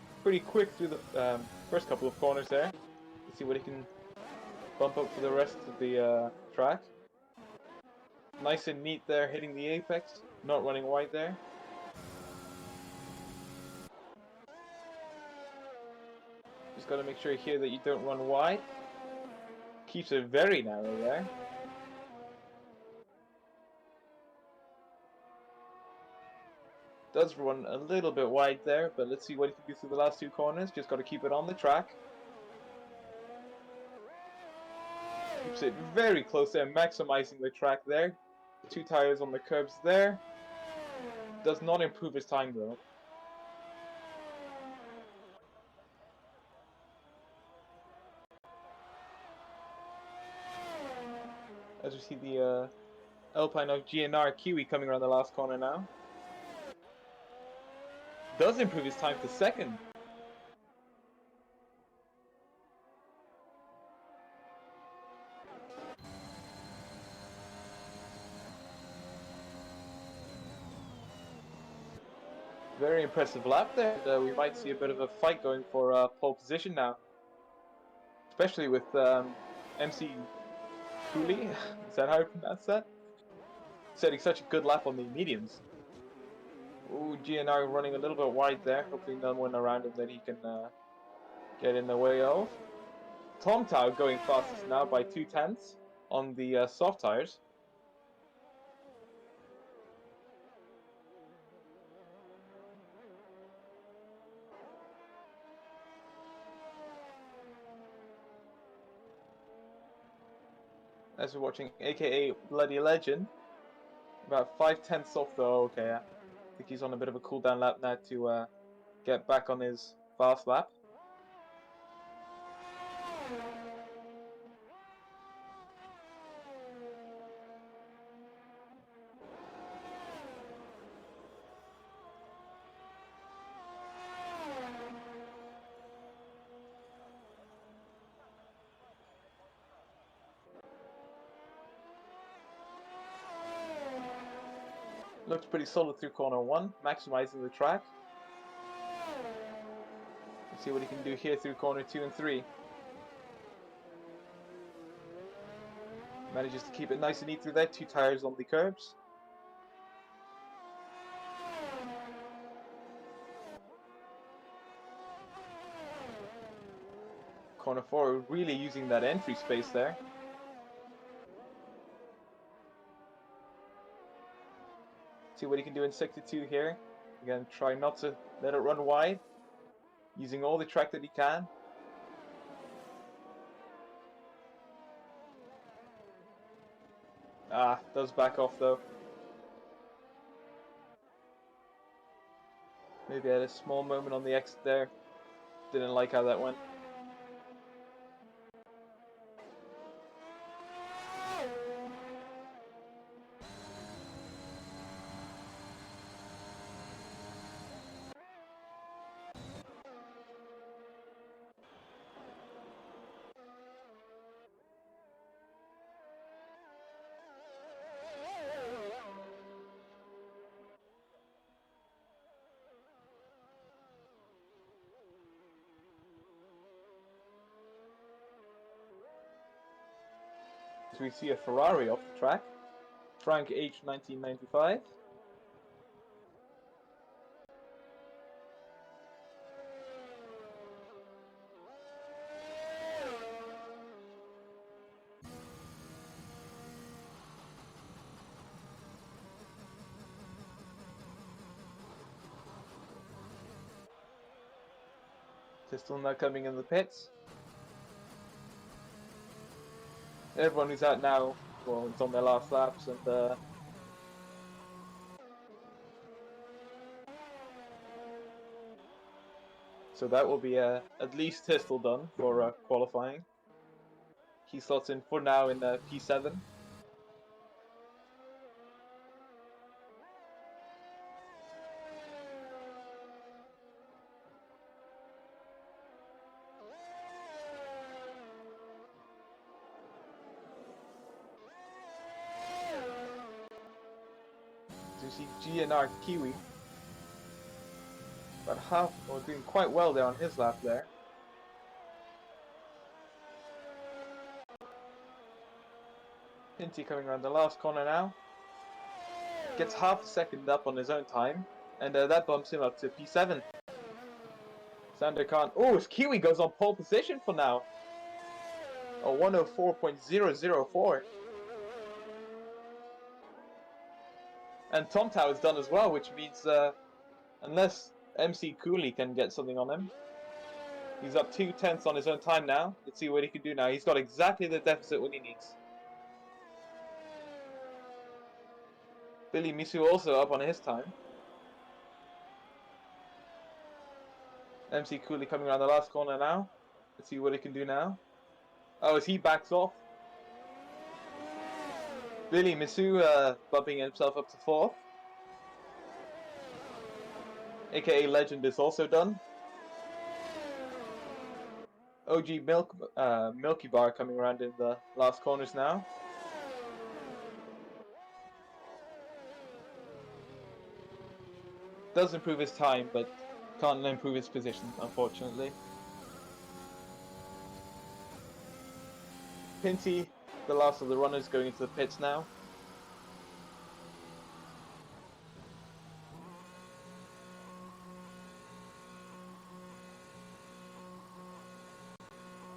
quick through the first couple of corners there. Let's see what he can bump up for the rest of the track. Nice and neat there, hitting the apex, not running wide there. Just got to make sure here that you don't run wide. Keeps it very narrow there. Does run a little bit wide there, but let's see what he can do through the last two corners. Just got to keep it on the track. Keeps it very close there, maximizing the track there. 2 tires on the curbs there. Does not improve his time though. As we see the Alpine of GNR Kiwi coming around the last corner now. Does improve his time to second. Very impressive lap there. We might see a bit of a fight going for pole position now. Especially with MC Cooley. Is that how I pronounce that? Setting such a good lap on the mediums. Ooh, GNR running a little bit wide there. Hopefully no one around him that he can get in the way of. Tom Tao going fastest now by 0.2 on the soft tires. As we're watching AKA Bloody Legend, about 0.5 off though. Okay, I think he's on a bit of a cooldown lap now to get back on his fast lap. Looks pretty solid through corner 1, maximizing the track. See what he can do here through corner 2 and 3. Manages to keep it nice and neat through there. 2 tires on the curbs. Corner 4 really using that entry space there. See what he can do in sector 2 here. Again, try not to let it run wide. Using all the track that he can. Does back off though. Maybe had a small moment on the exit there. Didn't like how that went. As we see a Ferrari off the track. Frank H 1995. Still not coming in the pits. Everyone who's out now, well, it's on their last laps, and so that will be at least Tistel done for qualifying. He slots in for now in P7. So you see GNR Kiwi, about half, or doing quite well there on his lap there. Pinty coming around the last corner now. Gets half a second up on his own time, and that bumps him up to P7. Sander Khan. Oh, his Kiwi goes on pole position for now. A 104.004. And Tom Tao is done as well, which means unless MC Cooley can get something on him, he's up 2/10 on his own time now. Let's see what he can do now. He's got exactly the deficit what he needs. Billy Misu also up on his time. MC Cooley coming around the last corner now. Let's see what he can do now. Oh, as he backs off. Billy Misu bumping himself up to 4th. AKA Legend is also done. OG Milky Bar coming around in the last corners now. Does improve his time, but can't improve his position, unfortunately. Pinty, the last of the runners, going into the pits now.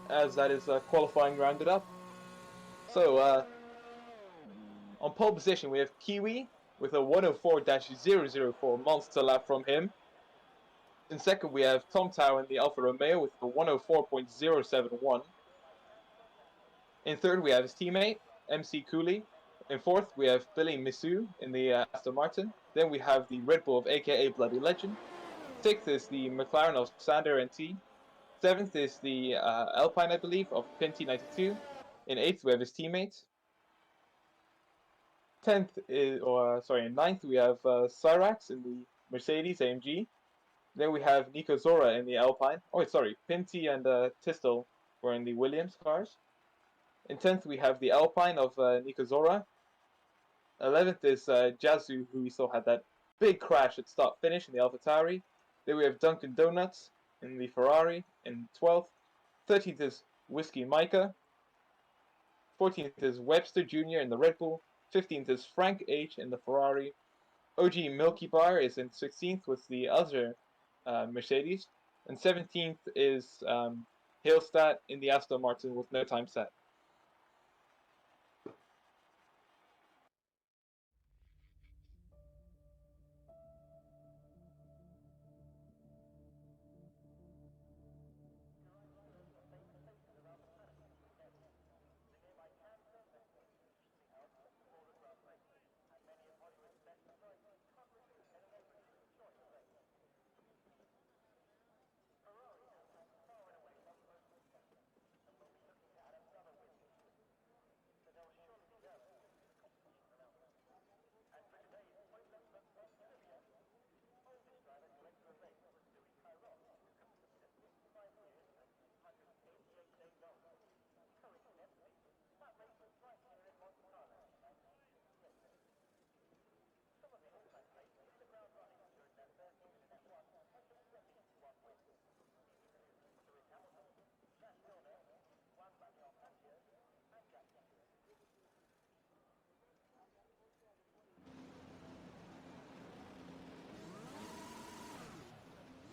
As that is qualifying rounded up. So, on pole position we have Kiwi with a 104-004 monster lap from him. In second we have Tom Tao in the Alfa Romeo with a 104.071. In third we have his teammate, MC Cooley. In fourth we have Billy Misu in the Aston Martin. Then we have the Red Bull of AKA Bloody Legend. Sixth is the McLaren of Sander NT. Seventh is the Alpine, I believe, of Pinty 92. In eighth we have his teammate. Ninth we have Cyrax in the Mercedes AMG. Then we have Nico Zora in the Alpine. Oh, sorry, Pinty and Tistel were in the Williams cars. In 10th we have the Alpine of Nico Zora. 11th is Jazu, who we saw had that big crash at start-finish in the AlphaTauri. Then we have Dunkin' Donuts in the Ferrari in 12th. 13th is Whiskey Micah. 14th is Webster Jr. in the Red Bull. 15th is Frank H. in the Ferrari. OG Milky Bar is in 16th with the other Mercedes. And 17th is Hillstadt in the Aston Martin with no time set.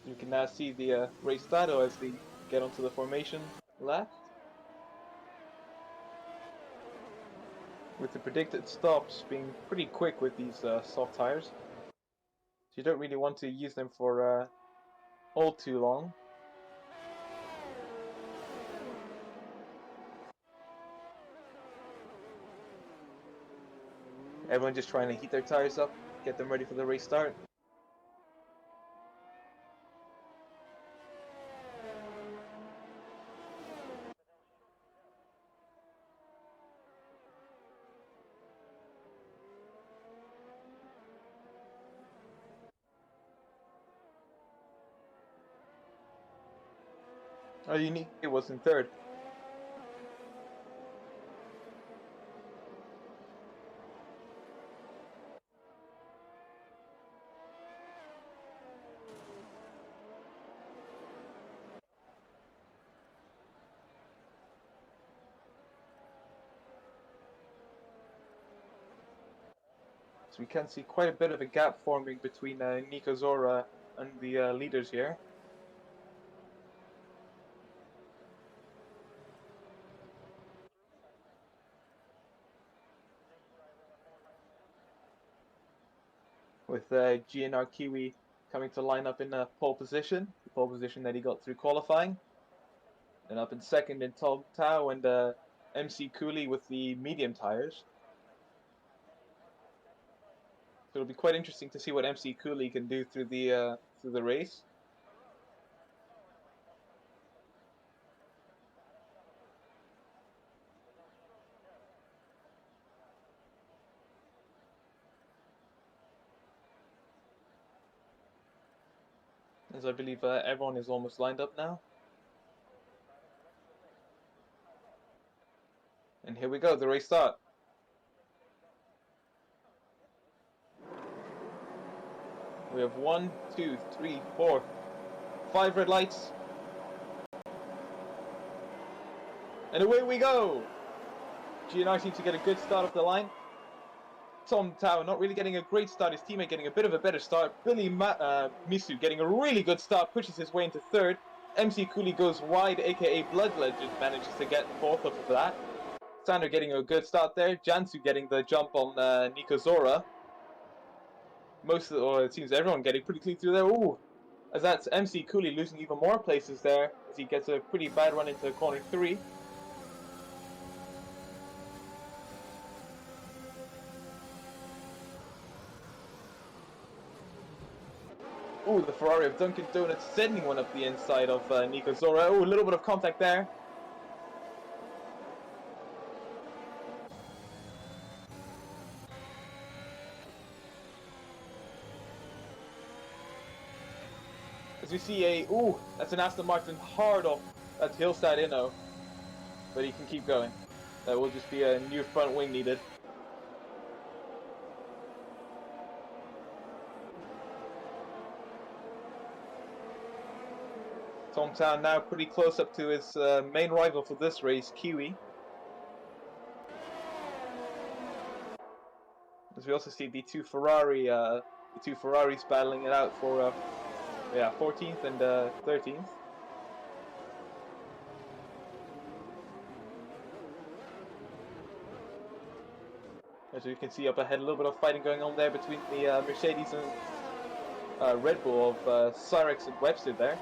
You can now see the race title as they get onto the formation left. With the predicted stops being pretty quick with these soft tires. So you don't really want to use them for all too long. Everyone just trying to heat their tires up, get them ready for the race start. Oh, Unique was in third. So we can see quite a bit of a gap forming between Nico Zora and the leaders here. With GNR Kiwi coming to line up in pole position, the pole position that he got through qualifying. And up in second in Tom Tao and MC Cooley with the medium tires. So it'll be quite interesting to see what MC Cooley can do through the race. As I believe everyone is almost lined up now. And here we go, the race start. We have 1, 2, 3, 4, 5 red lights. And away we go! GNR seems to get a good start off the line. Tom Tao not really getting a great start, his teammate getting a bit of a better start. Billy Misu getting a really good start, pushes his way into third. MC Cooley goes wide, aka Blood Legend manages to get fourth off of that. Sander getting a good start there. Jansu getting the jump on Nico Zora. It seems everyone getting pretty clean through there. Ooh, as that's MC Cooley losing even more places there as he gets a pretty bad run into corner 3. Ooh, the Ferrari of Dunkin' Donuts sending one up the inside of Nico Zora. Ooh, a little bit of contact there. As we see ooh, that's an Aston Martin hard off. That's Hillside Inno. But he can keep going. That will just be a new front wing needed. Tomtown now pretty close up to his main rival for this race, Kiwi. As we also see the two Ferraris battling it out for 14th and 13th. As you can see up ahead, a little bit of fighting going on there between the Mercedes and Red Bull of Cyrex and Webster there.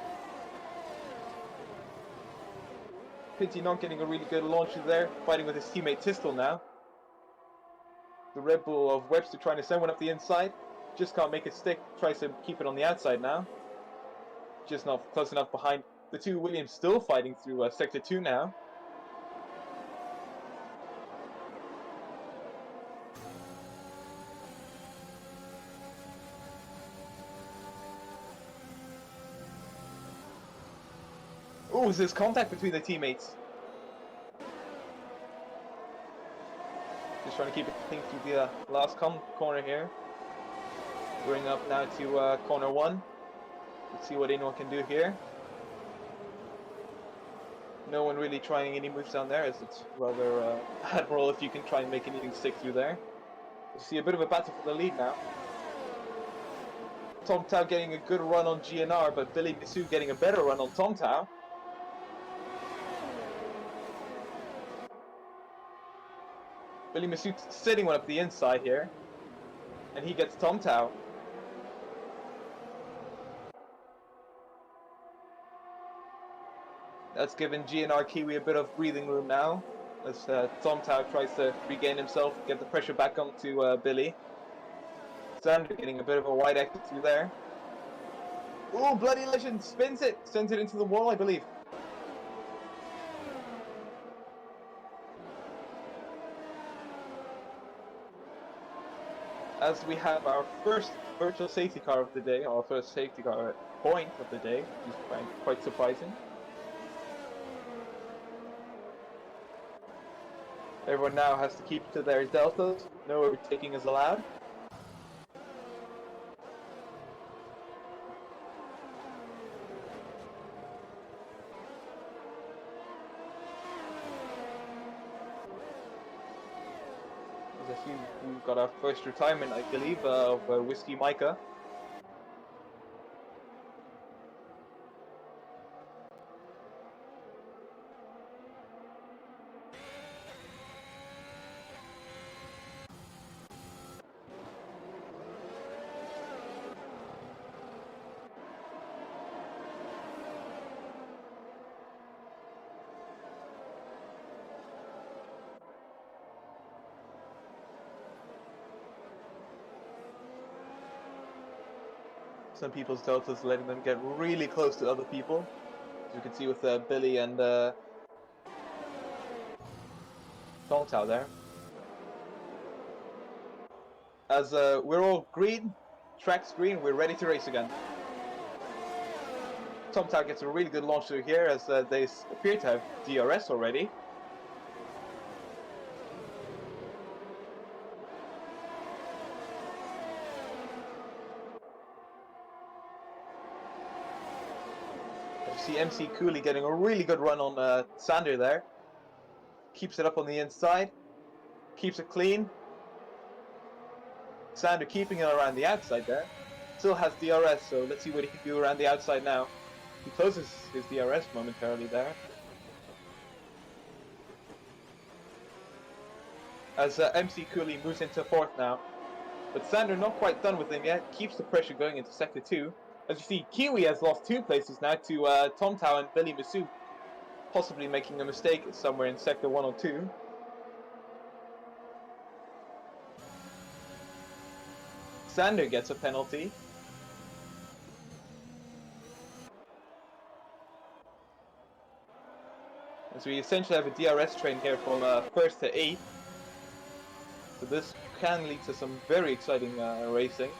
Pinty not getting a really good launcher there, fighting with his teammate Tistel now. The Red Bull of Webster trying to send one up the inside. Just can't make it stick, tries to keep it on the outside now. Just not close enough behind. The two Williams still fighting through Sector 2 now. Oh, there's contact between the teammates. Just trying to keep it clean through the last corner here. Bring up now to corner 1. Let's see what anyone can do here. No one really trying any moves down there, as it's rather admirable if you can try and make anything stick through there. We see a bit of a battle for the lead now. Tomtow getting a good run on GNR, but Billy Misu getting a better run on Tomtow. Billy Misu setting one up the inside here, and he gets Tomtow. That's given GNR Kiwi a bit of breathing room now, as Tomtow tries to regain himself, get the pressure back onto Billy. Sander getting a bit of a wide exit through there. Oh, Bloody Legend spins it, sends it into the wall, I believe. As we have our first virtual safety car of the day, our first safety car point of the day, which is quite surprising. Everyone now has to keep to their deltas, no overtaking is allowed. As I see, we've got our first retirement, I believe, of Whiskey Micah. Some people's deltas letting them get really close to other people, as you can see with Billy and Tomtow there. As we're all green, track's green, we're ready to race again. Tomtow gets a really good launch through here, as they appear to have DRS already. See MC Cooley getting a really good run on Sander there. Keeps it up on the inside. Keeps it clean. Sander keeping it around the outside there. Still has DRS, so let's see what he can do around the outside now. He closes his DRS momentarily there. As MC Cooley moves into 4th now. But Sander not quite done with him yet. Keeps the pressure going into Sector 2. As you see, Kiwi has lost 2 places now to Tomtow and Billy Misu, possibly making a mistake somewhere in Sector 1 or 2. Sander gets a penalty. As we essentially have a DRS train here from 1st to 8th. So this can lead to some very exciting racing.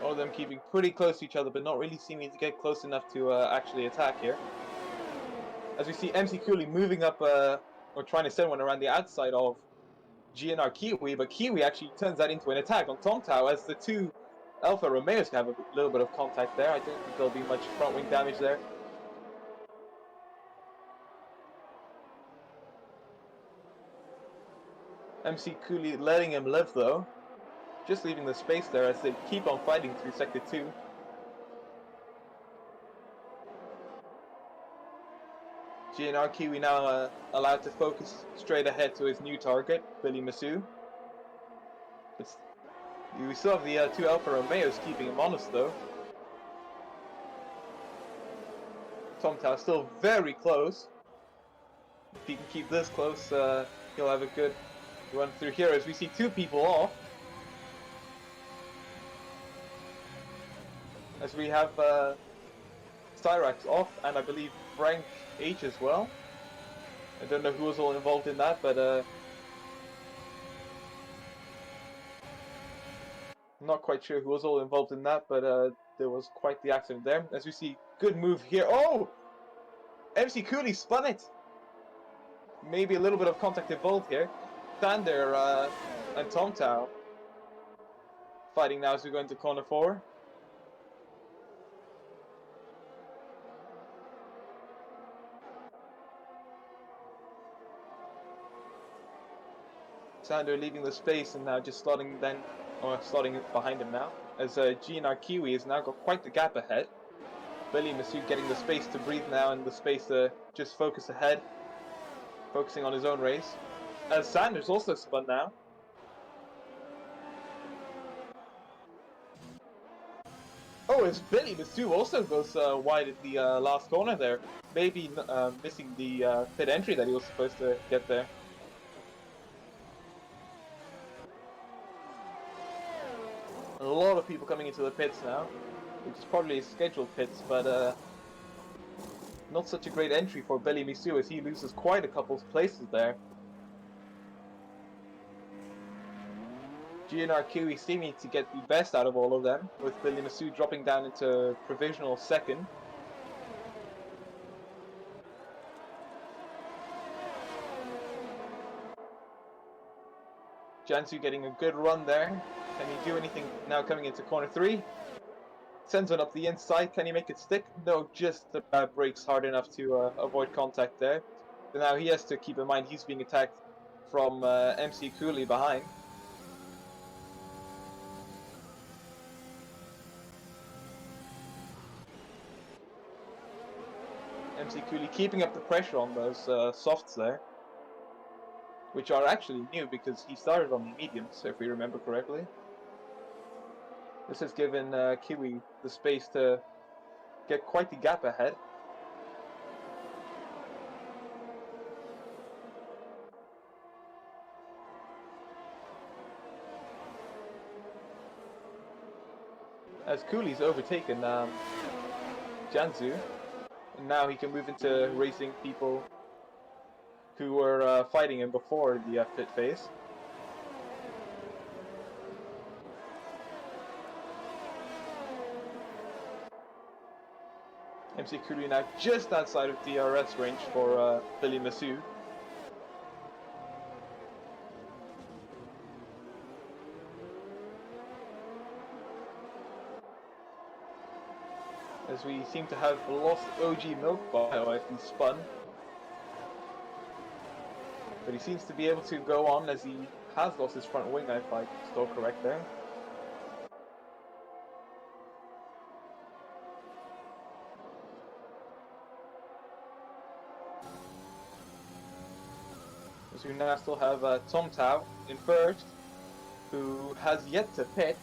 All of them keeping pretty close to each other, but not really seeming to get close enough to actually attack here. As we see MC Cooley moving up, or trying to send one around the outside of GNR Kiwi, but Kiwi actually turns that into an attack on Tom Tao as the two Alfa Romeos have a little bit of contact there. I don't think there'll be much front wing damage there. MC Cooley letting him live though. Just leaving the space there as they keep on fighting through Sector 2. GNR Kiwi now allowed to focus straight ahead to his new target, Billy Masu. We still have the two Alfa Romeos keeping him honest though. Tom Tao still very close. If he can keep this close, he'll have a good run through here as we see two people off. As we have Cyrax off, and I believe Frank H as well. I don't know who was all involved in that, but I'm not quite sure who was all involved in that, but there was quite the accident there. As we see, good move here. Oh! MC Cooley spun it! Maybe a little bit of contact involved here. Sander and Tom Tao fighting now as we go into corner 4. Sander leaving the space and now just slotting behind him now. As GNR Kiwi has now got quite the gap ahead. Billy Masood getting the space to breathe now and the space to just focus ahead. Focusing on his own race. As Sanders also spun now. Oh, as Billy Masood also goes wide at the last corner there. Maybe missing the pit entry that he was supposed to get there. A lot of people coming into the pits now, which is probably scheduled pits, but not such a great entry for Billy Misu as he loses quite a couple of places there. GNR Kiwi seeming to get the best out of all of them, with Billy Misu dropping down into provisional second. Jansu getting a good run there. Can he do anything now coming into corner 3? Sends one up the inside. Can he make it stick? No, just brakes hard enough to avoid contact there. So now he has to keep in mind he's being attacked from MC Cooley behind. MC Cooley keeping up the pressure on those softs there, which are actually new because he started on the mediums, if we remember correctly. This has given Kiwi the space to get quite the gap ahead. As Cooley's overtaken Janzu, and now he can move into racing people who were fighting him before the pit phase. MC Cooley now just outside of DRS range for Billy Masood. As we seem to have lost OG Milk Bar, he spun. But he seems to be able to go on as he has lost his front wing, if I'm still correct there. As we now still have Tom Tao in first, who has yet to pit.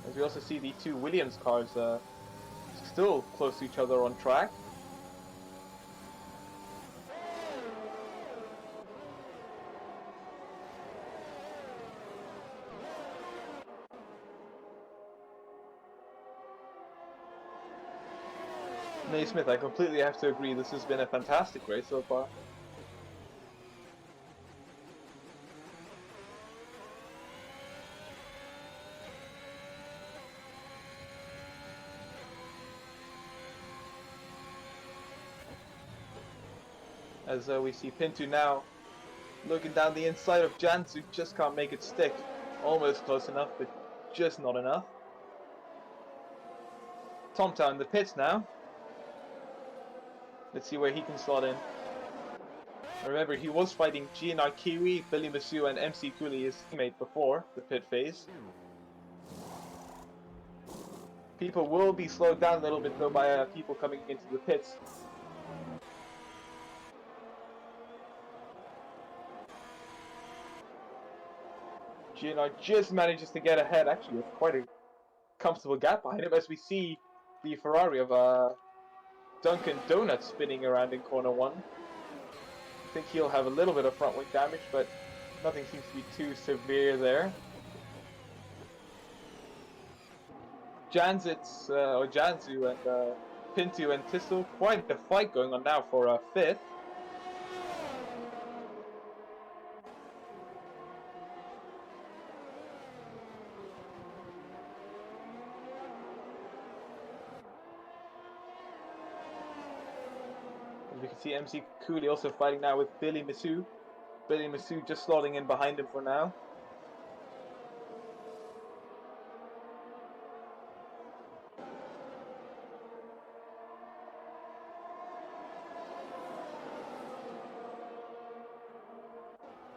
As we also see the two Williams cars still close to each other on track. Naismith, I completely have to agree, this has been a fantastic race so far. As we see Pinto now looking down the inside of Jansu, just can't make it stick. Almost close enough, but just not enough. Tomtow in the pits now. Let's see where he can slot in. Remember, he was fighting GNR Kiwi, Billy Masu, and MC Cooley, his teammate, before the pit phase. People will be slowed down a little bit though by people coming into the pits. GNR just manages to get ahead, actually with quite a comfortable gap behind him, as we see the Ferrari of Dunkin' Donuts spinning around in corner 1. I think he'll have a little bit of front wing damage, but nothing seems to be too severe there. Jansu and Pinto and Tissot, quite a fight going on now for 5th. As we can see, MC Cooley also fighting now with Billy Masu. Billy Masu just slotting in behind him for now.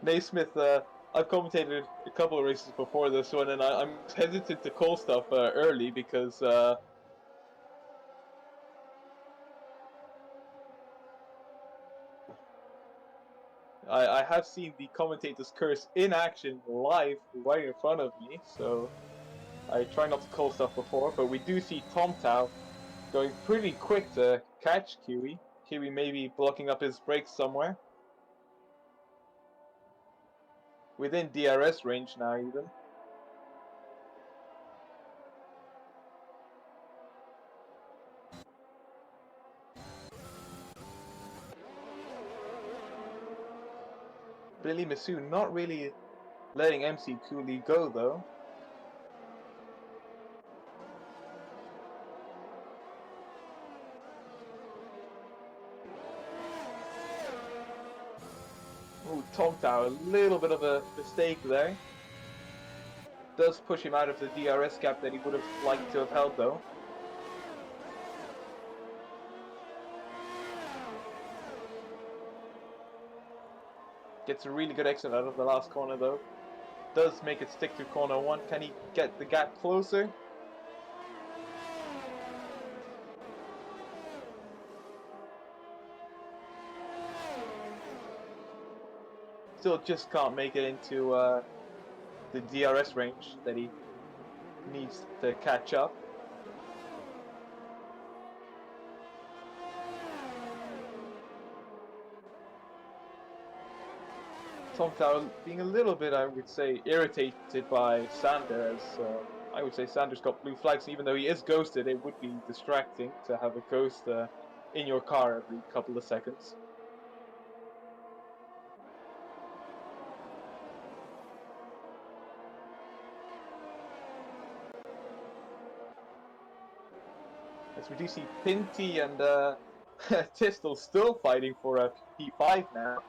Naismith, I've commentated a couple of races before this one, and I'm hesitant to call stuff early because I have seen the commentator's curse in action live right in front of me, so I try not to call stuff before, but we do see Tomtow going pretty quick to catch Kiwi. Kiwi maybe blocking up his brakes somewhere. Within DRS range now even. Billy Masu not really letting MC Cooley go though. Ooh, Tomtow, a little bit of a mistake there. Does push him out of the DRS gap that he would have liked to have held though. Gets a really good exit out of the last corner though. Does make it stick to corner 1. Can he get the gap closer? Still just can't make it into the DRS range that he needs to catch up. Tomtow being a little bit, I would say, irritated by Sander, as I would say Sander's got blue flags. Even though he is ghosted, it would be distracting to have a ghost in your car every couple of seconds. As we do see Pinty and Tistel still fighting for a P5 now,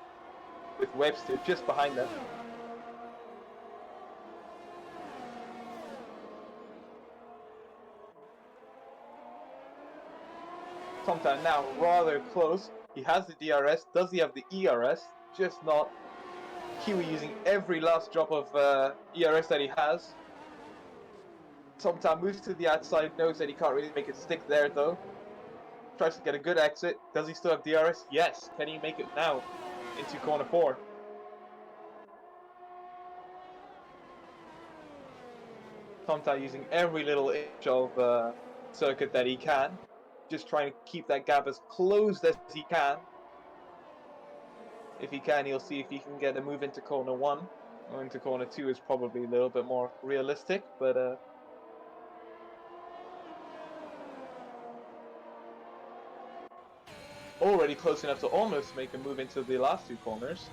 with Webster just behind them. Tomtow now rather close. He has the DRS. Does he have the ERS? Just not. Kiwi using every last drop of ERS that he has. Tomtow moves to the outside, knows that he can't really make it stick there though. Tries to get a good exit. Does he still have DRS? Yes. Can he make it now into corner 4? Tomtow using every little inch of circuit that he can. Just trying to keep that gap as closed as he can. If he can, he'll see if he can get a move into corner 1. Or into corner 2 is probably a little bit more realistic, but already close enough to almost make a move into the last 2 corners.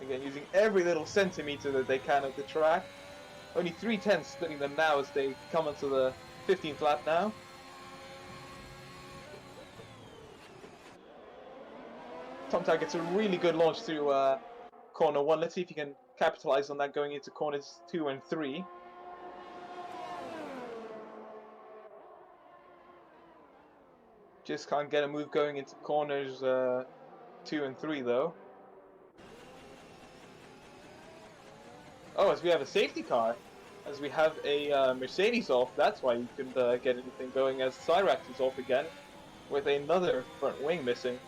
Again, using every little centimeter that they can of the track. Only 3/10 splitting them now as they come onto the 15th lap now. Tom Tao gets a really good launch through corner 1. Let's see if he can capitalize on that going into corners 2 and 3. Just can't get a move going into corners 2 and 3 though. Oh, as we have a safety car, as we have a Mercedes off, that's why you couldn't get anything going, as Cyrax is off again, with another front wing missing.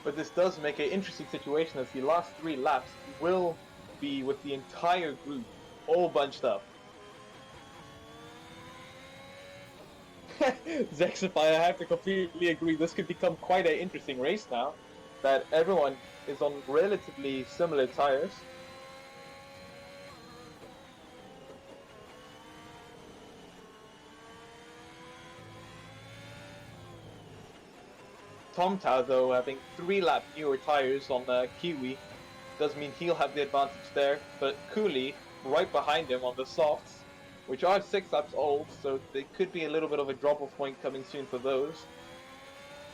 But this does make an interesting situation, as the last 3 laps will be with the entire group all bunched up. Zexify, I have to completely agree, this could become quite an interesting race now, that everyone is on relatively similar tires. Tom Tao, though, having 3-lap newer tires on Kiwi, does mean he'll have the advantage there, but Cooley right behind him on the softs, which are 6 laps old, so there could be a little bit of a drop-off point coming soon for those.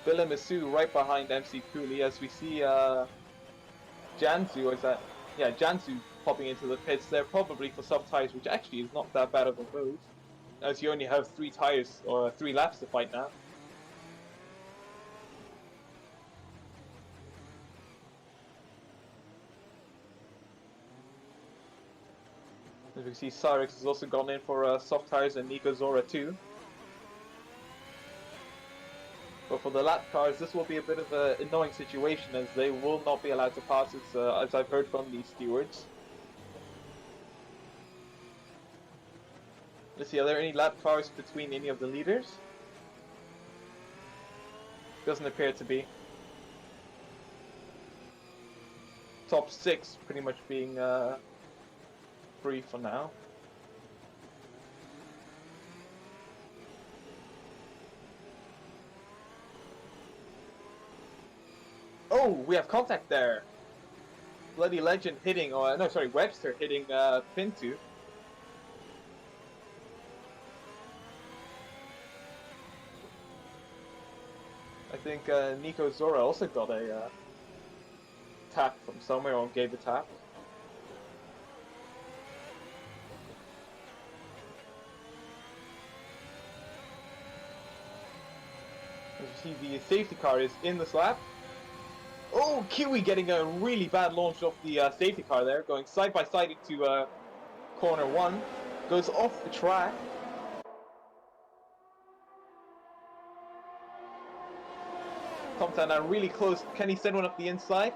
Bilamisu right behind MC Cooley, as we see Jansu, or is that? Yeah, Jansu popping into the pits there, probably for soft tires, which actually is not that bad of a move, as you only have 3 tires, or 3 laps to fight now. As we see, Cyrex has also gone in for soft tires, and Nico Zora too. But for the lap cars, this will be a bit of an annoying situation, as they will not be allowed to pass, as I've heard from the stewards. Let's see, are there any lap cars between any of the leaders? Doesn't appear to be. Top 6 pretty much being free for now. Oh, we have contact there. Bloody Legend hitting, or no, sorry, Webster hitting Pinto. I think Nico Zora also got a tap from somewhere, or gave a tap. As you see, the safety car is in the slap. Oh, Kiwi getting a really bad launch off the safety car there, going side by side into corner 1. Goes off the track. Tom Tao now really close. Can he send one up the inside?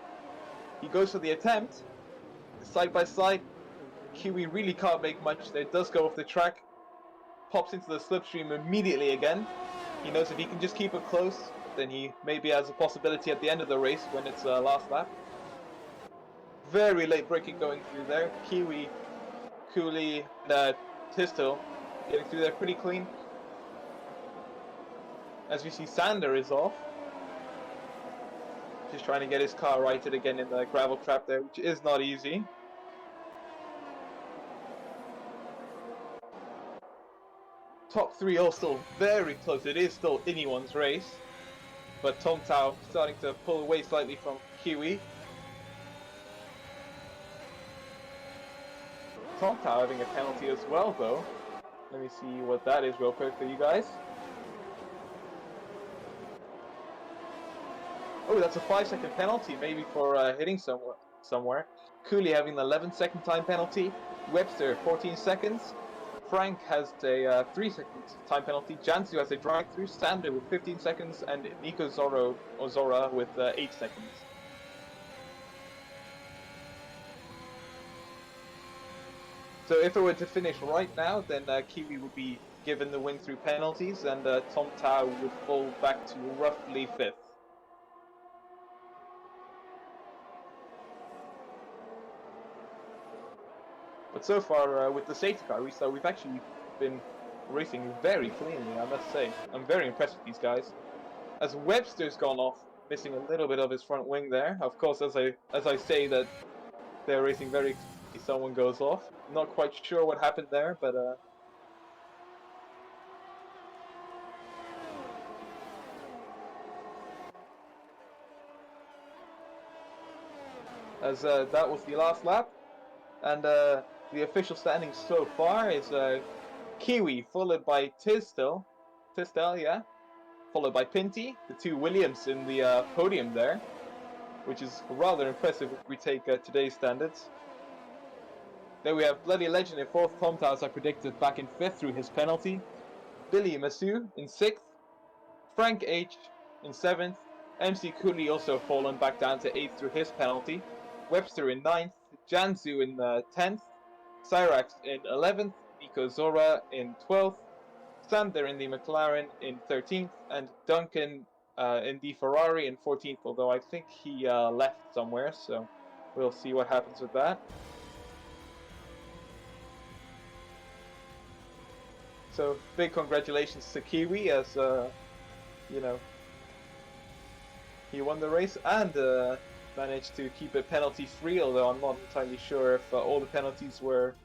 He goes for the attempt. Side by side. Kiwi really can't make much there. It does go off the track. Pops into the slipstream immediately again. He knows if he can just keep it close, then he maybe has a possibility at the end of the race when it's last lap. Very late braking going through there. Kiwi, Cooley, and Tisto getting through there pretty clean. As we see, Sander is off. Just trying to get his car righted again in the gravel trap there, which is not easy. Top 3 all still very close. It is still anyone's race. But Tom Tao starting to pull away slightly from Kiwi. Tom Tao having a penalty as well, though. Let me see what that is real quick for you guys. Oh, that's a 5-second penalty, maybe for hitting somewhere. Cooley having an 11-second time penalty. Webster, 14 seconds. Frank has a 3-second time penalty. Jansu has a drive-through. Sander with 15 seconds. And Nico Zora with 8 seconds. So if it were to finish right now, then Kiwi would be given the win through penalties, and Tom Tao would fall back to roughly 5th. But so far, with the safety car restart, we've actually been racing very cleanly, I must say. I'm very impressed with these guys. As Webster's gone off, missing a little bit of his front wing there. Of course, as I say that they're racing very cleanly, someone goes off. Not quite sure what happened there, but as that was the last lap. And the official standings so far is Kiwi, followed by Tisdale, yeah, followed by Pinty, the two Williams in the podium there, which is rather impressive if we take today's standards. Then we have Bloody Legend in 4th, Tom Towers I predicted back in 5th through his penalty, Billy Masu in 6th, Frank H in 7th, MC Cooley also fallen back down to 8th through his penalty, Webster in 9th, Janzu in 10th, Cyrax in 11th, Nico Zora in 12th, Sander in the McLaren in 13th, and Duncan in the Ferrari in 14th, although I think he left somewhere, so we'll see what happens with that. So big congratulations to Kiwi as, you know, he won the race and managed to keep it penalty free, although I'm not entirely sure if all the penalties were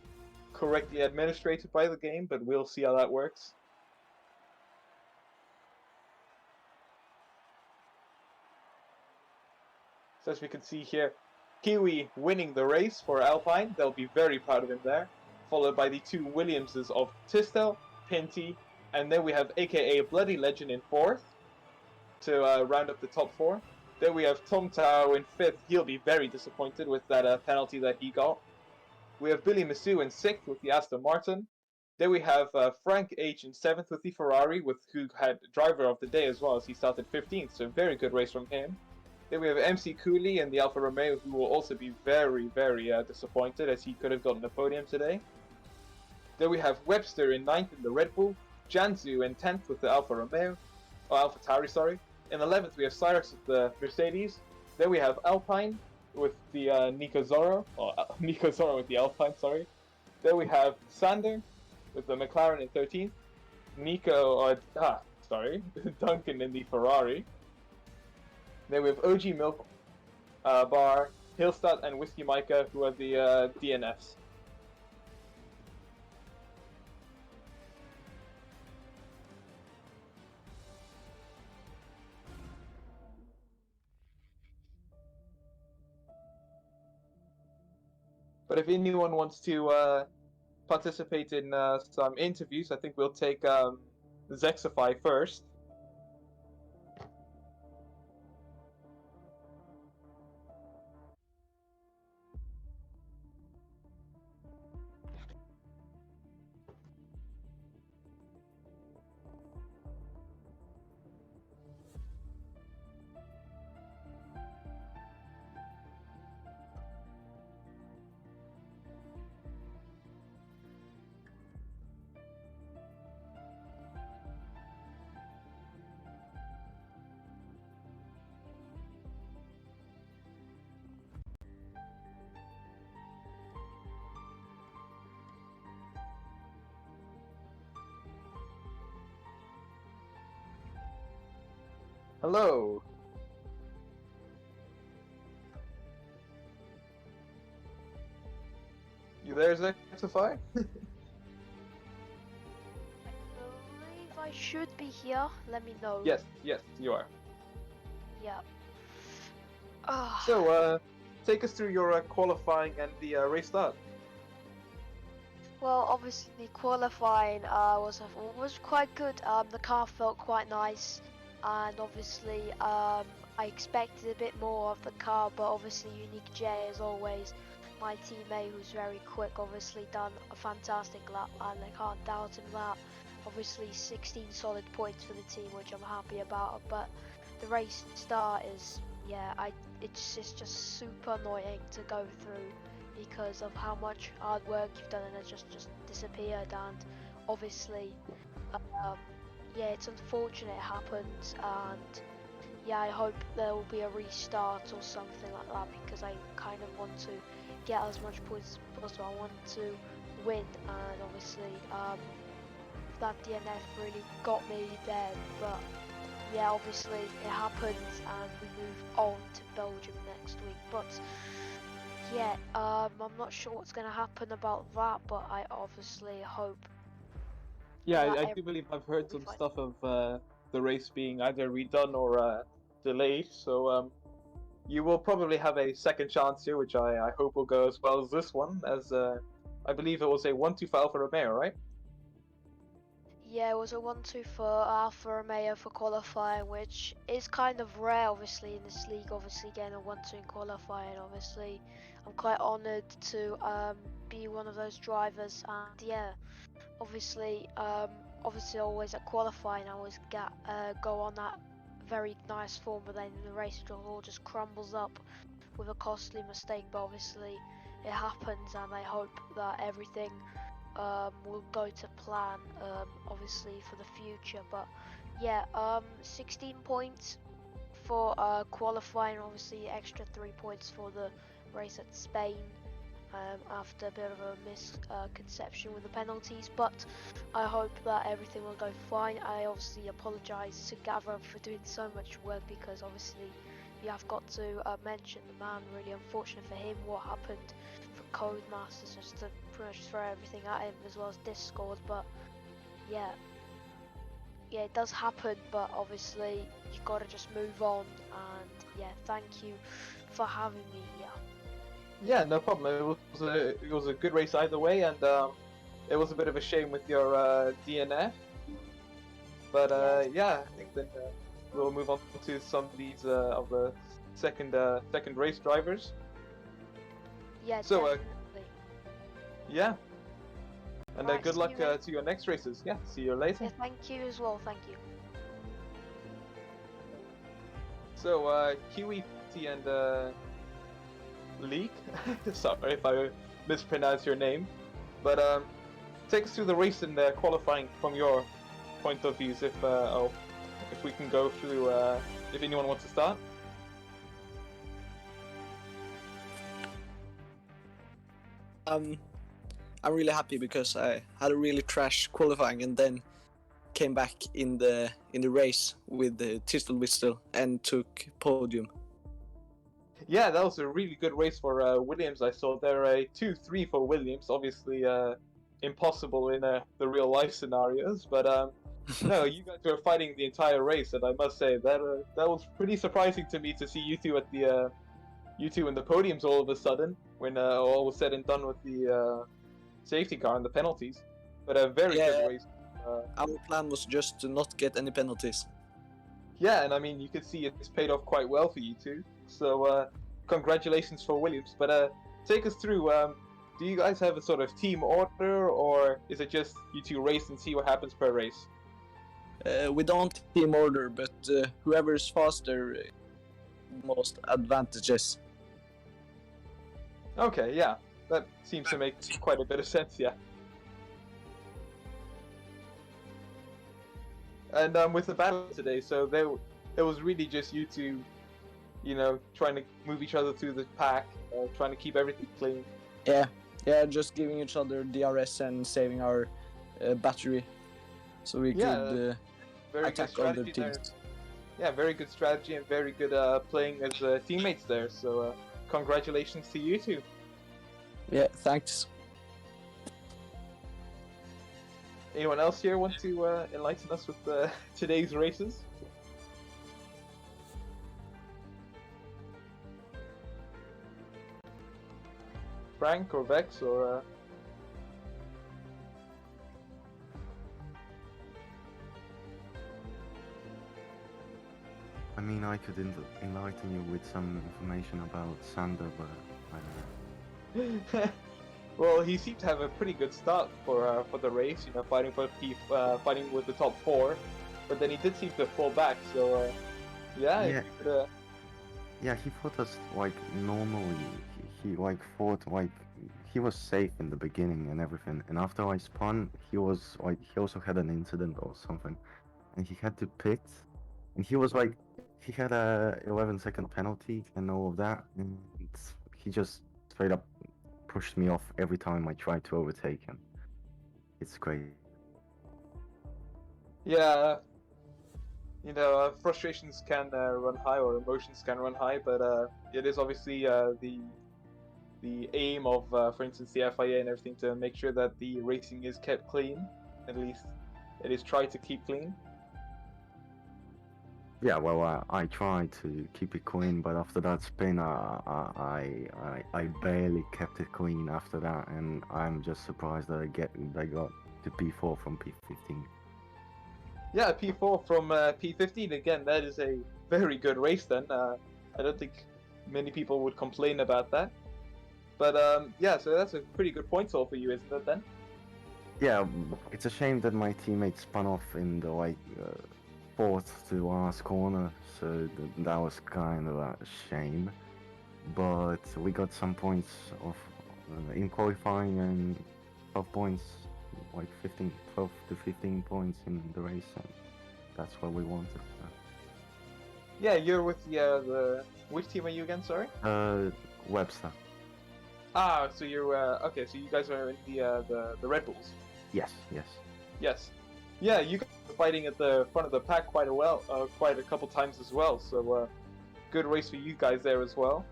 correctly administrated by the game, but we'll see how that works. So as we can see here, Kiwi winning the race for Alpine. They'll be very proud of him there. Followed by the two Williamses of Tistel, Pinty, and then we have AKA Bloody Legend in 4th to round up the top 4. Then we have Tom Tao in 5th. He'll be very disappointed with that penalty that he got. We have Billy Masu in 6th with the Aston Martin. Then we have Frank H in 7th with the Ferrari, who had driver of the day as well, as he started 15th, so very good race from him. Then we have MC Cooley in the Alfa Romeo, who will also be very, very disappointed, as he could have gotten the podium today. Then we have Webster in 9th in the Red Bull, Janzu in 10th with the Alfa Romeo, or Alfa Tauri, sorry. In 11th we have Cyrax with the Mercedes. Then we have Alpine with the Nico Zorro, or Nico Zorro with the Alpine, sorry. Then we have Sander with the McLaren in 13th, Duncan in the Ferrari. Then we have OG Milk Bar, Hillstadt, and Whiskey Micah, who are the DNFs. But if anyone wants to participate in some interviews, I think we'll take Zexify first. Hello. You there, Zexify? I believe I should be here. Let me know. Yes, you are. Yeah. So, take us through your qualifying and the race start. Well, obviously qualifying was quite good. The car felt quite nice, and obviously I expected a bit more of the car, but obviously Unique J, as always, my teammate, who's very quick, obviously done a fantastic lap, and I can't doubt him that. Obviously 16 solid points for the team, which I'm happy about, but the race start is, it's just super annoying to go through because of how much hard work you've done and it just disappeared. And obviously it's unfortunate it happened, and I hope there will be a restart or something like that, because I kind of want to get as much points as possible. I want to win, and obviously that DNF really got me there, but obviously it happened and we move on to Belgium next week. But I'm not sure what's going to happen about that, but I obviously hope. Yeah, I do believe I've heard some stuff of the race being either redone or delayed, so you will probably have a second chance here, which I hope will go as well as this one, as I believe it was a 1-2 for Alfa Romeo, right? Yeah, it was a 1-2 for Alfa Romeo for qualifying, which is kind of rare, obviously, in this league. Obviously, getting a 1-2 in qualifying. Obviously, I'm quite honoured to be one of those drivers, and yeah, obviously, always at qualifying, I always get go on that very nice form, but then in the race it all just crumbles up with a costly mistake. But obviously, it happens, and I hope that everything will go to plan, obviously for the future. But yeah, 16 points for qualifying, obviously extra 3 points for the race at Spain. After a bit of a misconception with the penalties, but I hope that everything will go fine. I obviously apologise to Gavra for doing so much work, because obviously you have got to mention the man. Really unfortunate for him what happened for Codemasters, just to pretty much throw everything at him, as well as Discord. But yeah, it does happen, but obviously you gotta just move on. And yeah, thank you for having me here. Yeah, no problem. It was a good race either way, and it was a bit of a shame with your DNF. But Yes. yeah, I think then we'll move on to some of these of the second race drivers. Yeah, So definitely. yeah, and Right, good see luck you later. to your next races. Yeah, see you later. Yeah, thank you as well. Thank you. So Kiwi and Leak. Sorry if I mispronounce your name, but take us through the race and qualifying from your point of views. If we can go through, if anyone wants to start. I'm really happy because I had a really trash qualifying and then came back in the race with the Tistel Whistle and took podium. Yeah, that was a really good race for Williams. I saw there a 2-3 for Williams. Obviously, impossible in the real life scenarios, but no, you guys were fighting the entire race, and I must say that was pretty surprising to me to see you two at the you two in the podiums all of a sudden when all was said and done with the safety car and the penalties. But a very good race. Our plan was just to not get any penalties. Yeah, and I mean, you can see it's paid off quite well for you two. So, congratulations for Williams. But take us through. Do you guys have a sort of team order, or is it just you two race and see what happens per race? We don't team order, but whoever's faster, most advantages. Okay, yeah, that seems to make quite a bit of sense. Yeah. And with the battle today, so it was really just you two, trying to move each other through the pack, trying to keep everything clean. Yeah, just giving each other DRS and saving our battery, so we could very attack good other strategy there. teams. Yeah, very good strategy and very good playing as teammates there. So congratulations to you two. Yeah, thanks. Anyone else here want to enlighten us with today's races? Frank or Vex or... I mean, I could enlighten you with some information about Sander, but I don't know. Well, he seemed to have a pretty good start for the race, fighting fighting with the top 4, but then he did seem to fall back. So yeah, Yeah. if you could, Yeah, he fought us like normally. He like fought like he was safe in the beginning and everything, and after I spun, he was like he also had an incident or something, and he had to pit, and he was like he had a 11-second penalty and all of that, and he just straight up pushed me off every time I tried to overtake him. It's great. yeah, frustrations can run high or emotions can run high, but it is obviously the aim of, for instance, the FIA and everything to make sure that the racing is kept clean. At least it is tried to keep clean. Yeah, well, I tried to keep it clean, but after that spin, I barely kept it clean after that, and I'm just surprised that I got to P4 from P15. Yeah, P4 from P15 again. That is a very good race. Then I don't think many people would complain about that. But yeah, so that's a pretty good point haul for you, isn't it? Then. Yeah, it's a shame that my teammate spun off in the fourth to last corner, so that was kind of a shame. But we got some points of in qualifying and 12 points, like 12 to 15 points in the race, and that's what we wanted. So. Yeah, you're with the which team are you again? Sorry. Webster. Ah, so you're okay. So you guys are in the Red Bulls. Yes, yes. Yes. Yeah, you guys were fighting at the front of the pack quite a couple times as well. So good race for you guys there as well.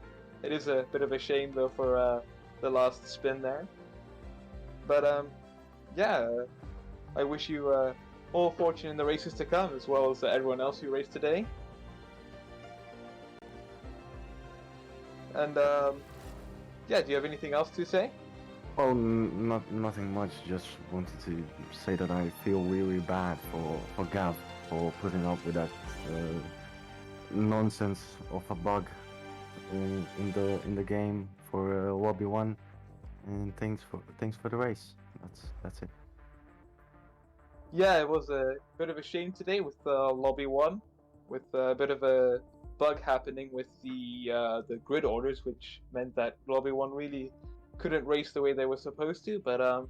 It is a bit of a shame though for the last spin there. But yeah, I wish you all fortune in the races to come, as well as everyone else who raced today. And yeah, do you have anything else to say? Well, nothing much. Just wanted to say that I feel really bad for Gav for putting up with that nonsense of a bug in the game for lobby 1, and thanks for the race. That's it. Yeah, it was a bit of a shame today with lobby 1, with a bit of a bug happening with the grid orders, which meant that lobby 1 really couldn't race the way they were supposed to. But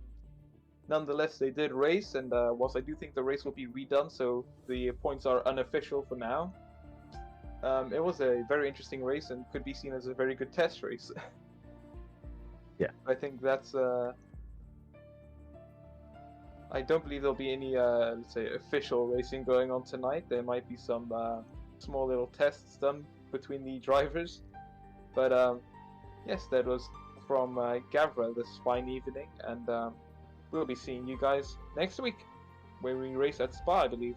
nonetheless, they did race, and whilst I do think the race will be redone, so the points are unofficial for now. It was a very interesting race and could be seen as a very good test race. Yeah. I think that's. I don't believe there'll be any, let's say, official racing going on tonight. There might be some small little tests done between the drivers. But yes, that was from Gavra this fine evening, and we'll be seeing you guys next week, where we race at Spa, I believe.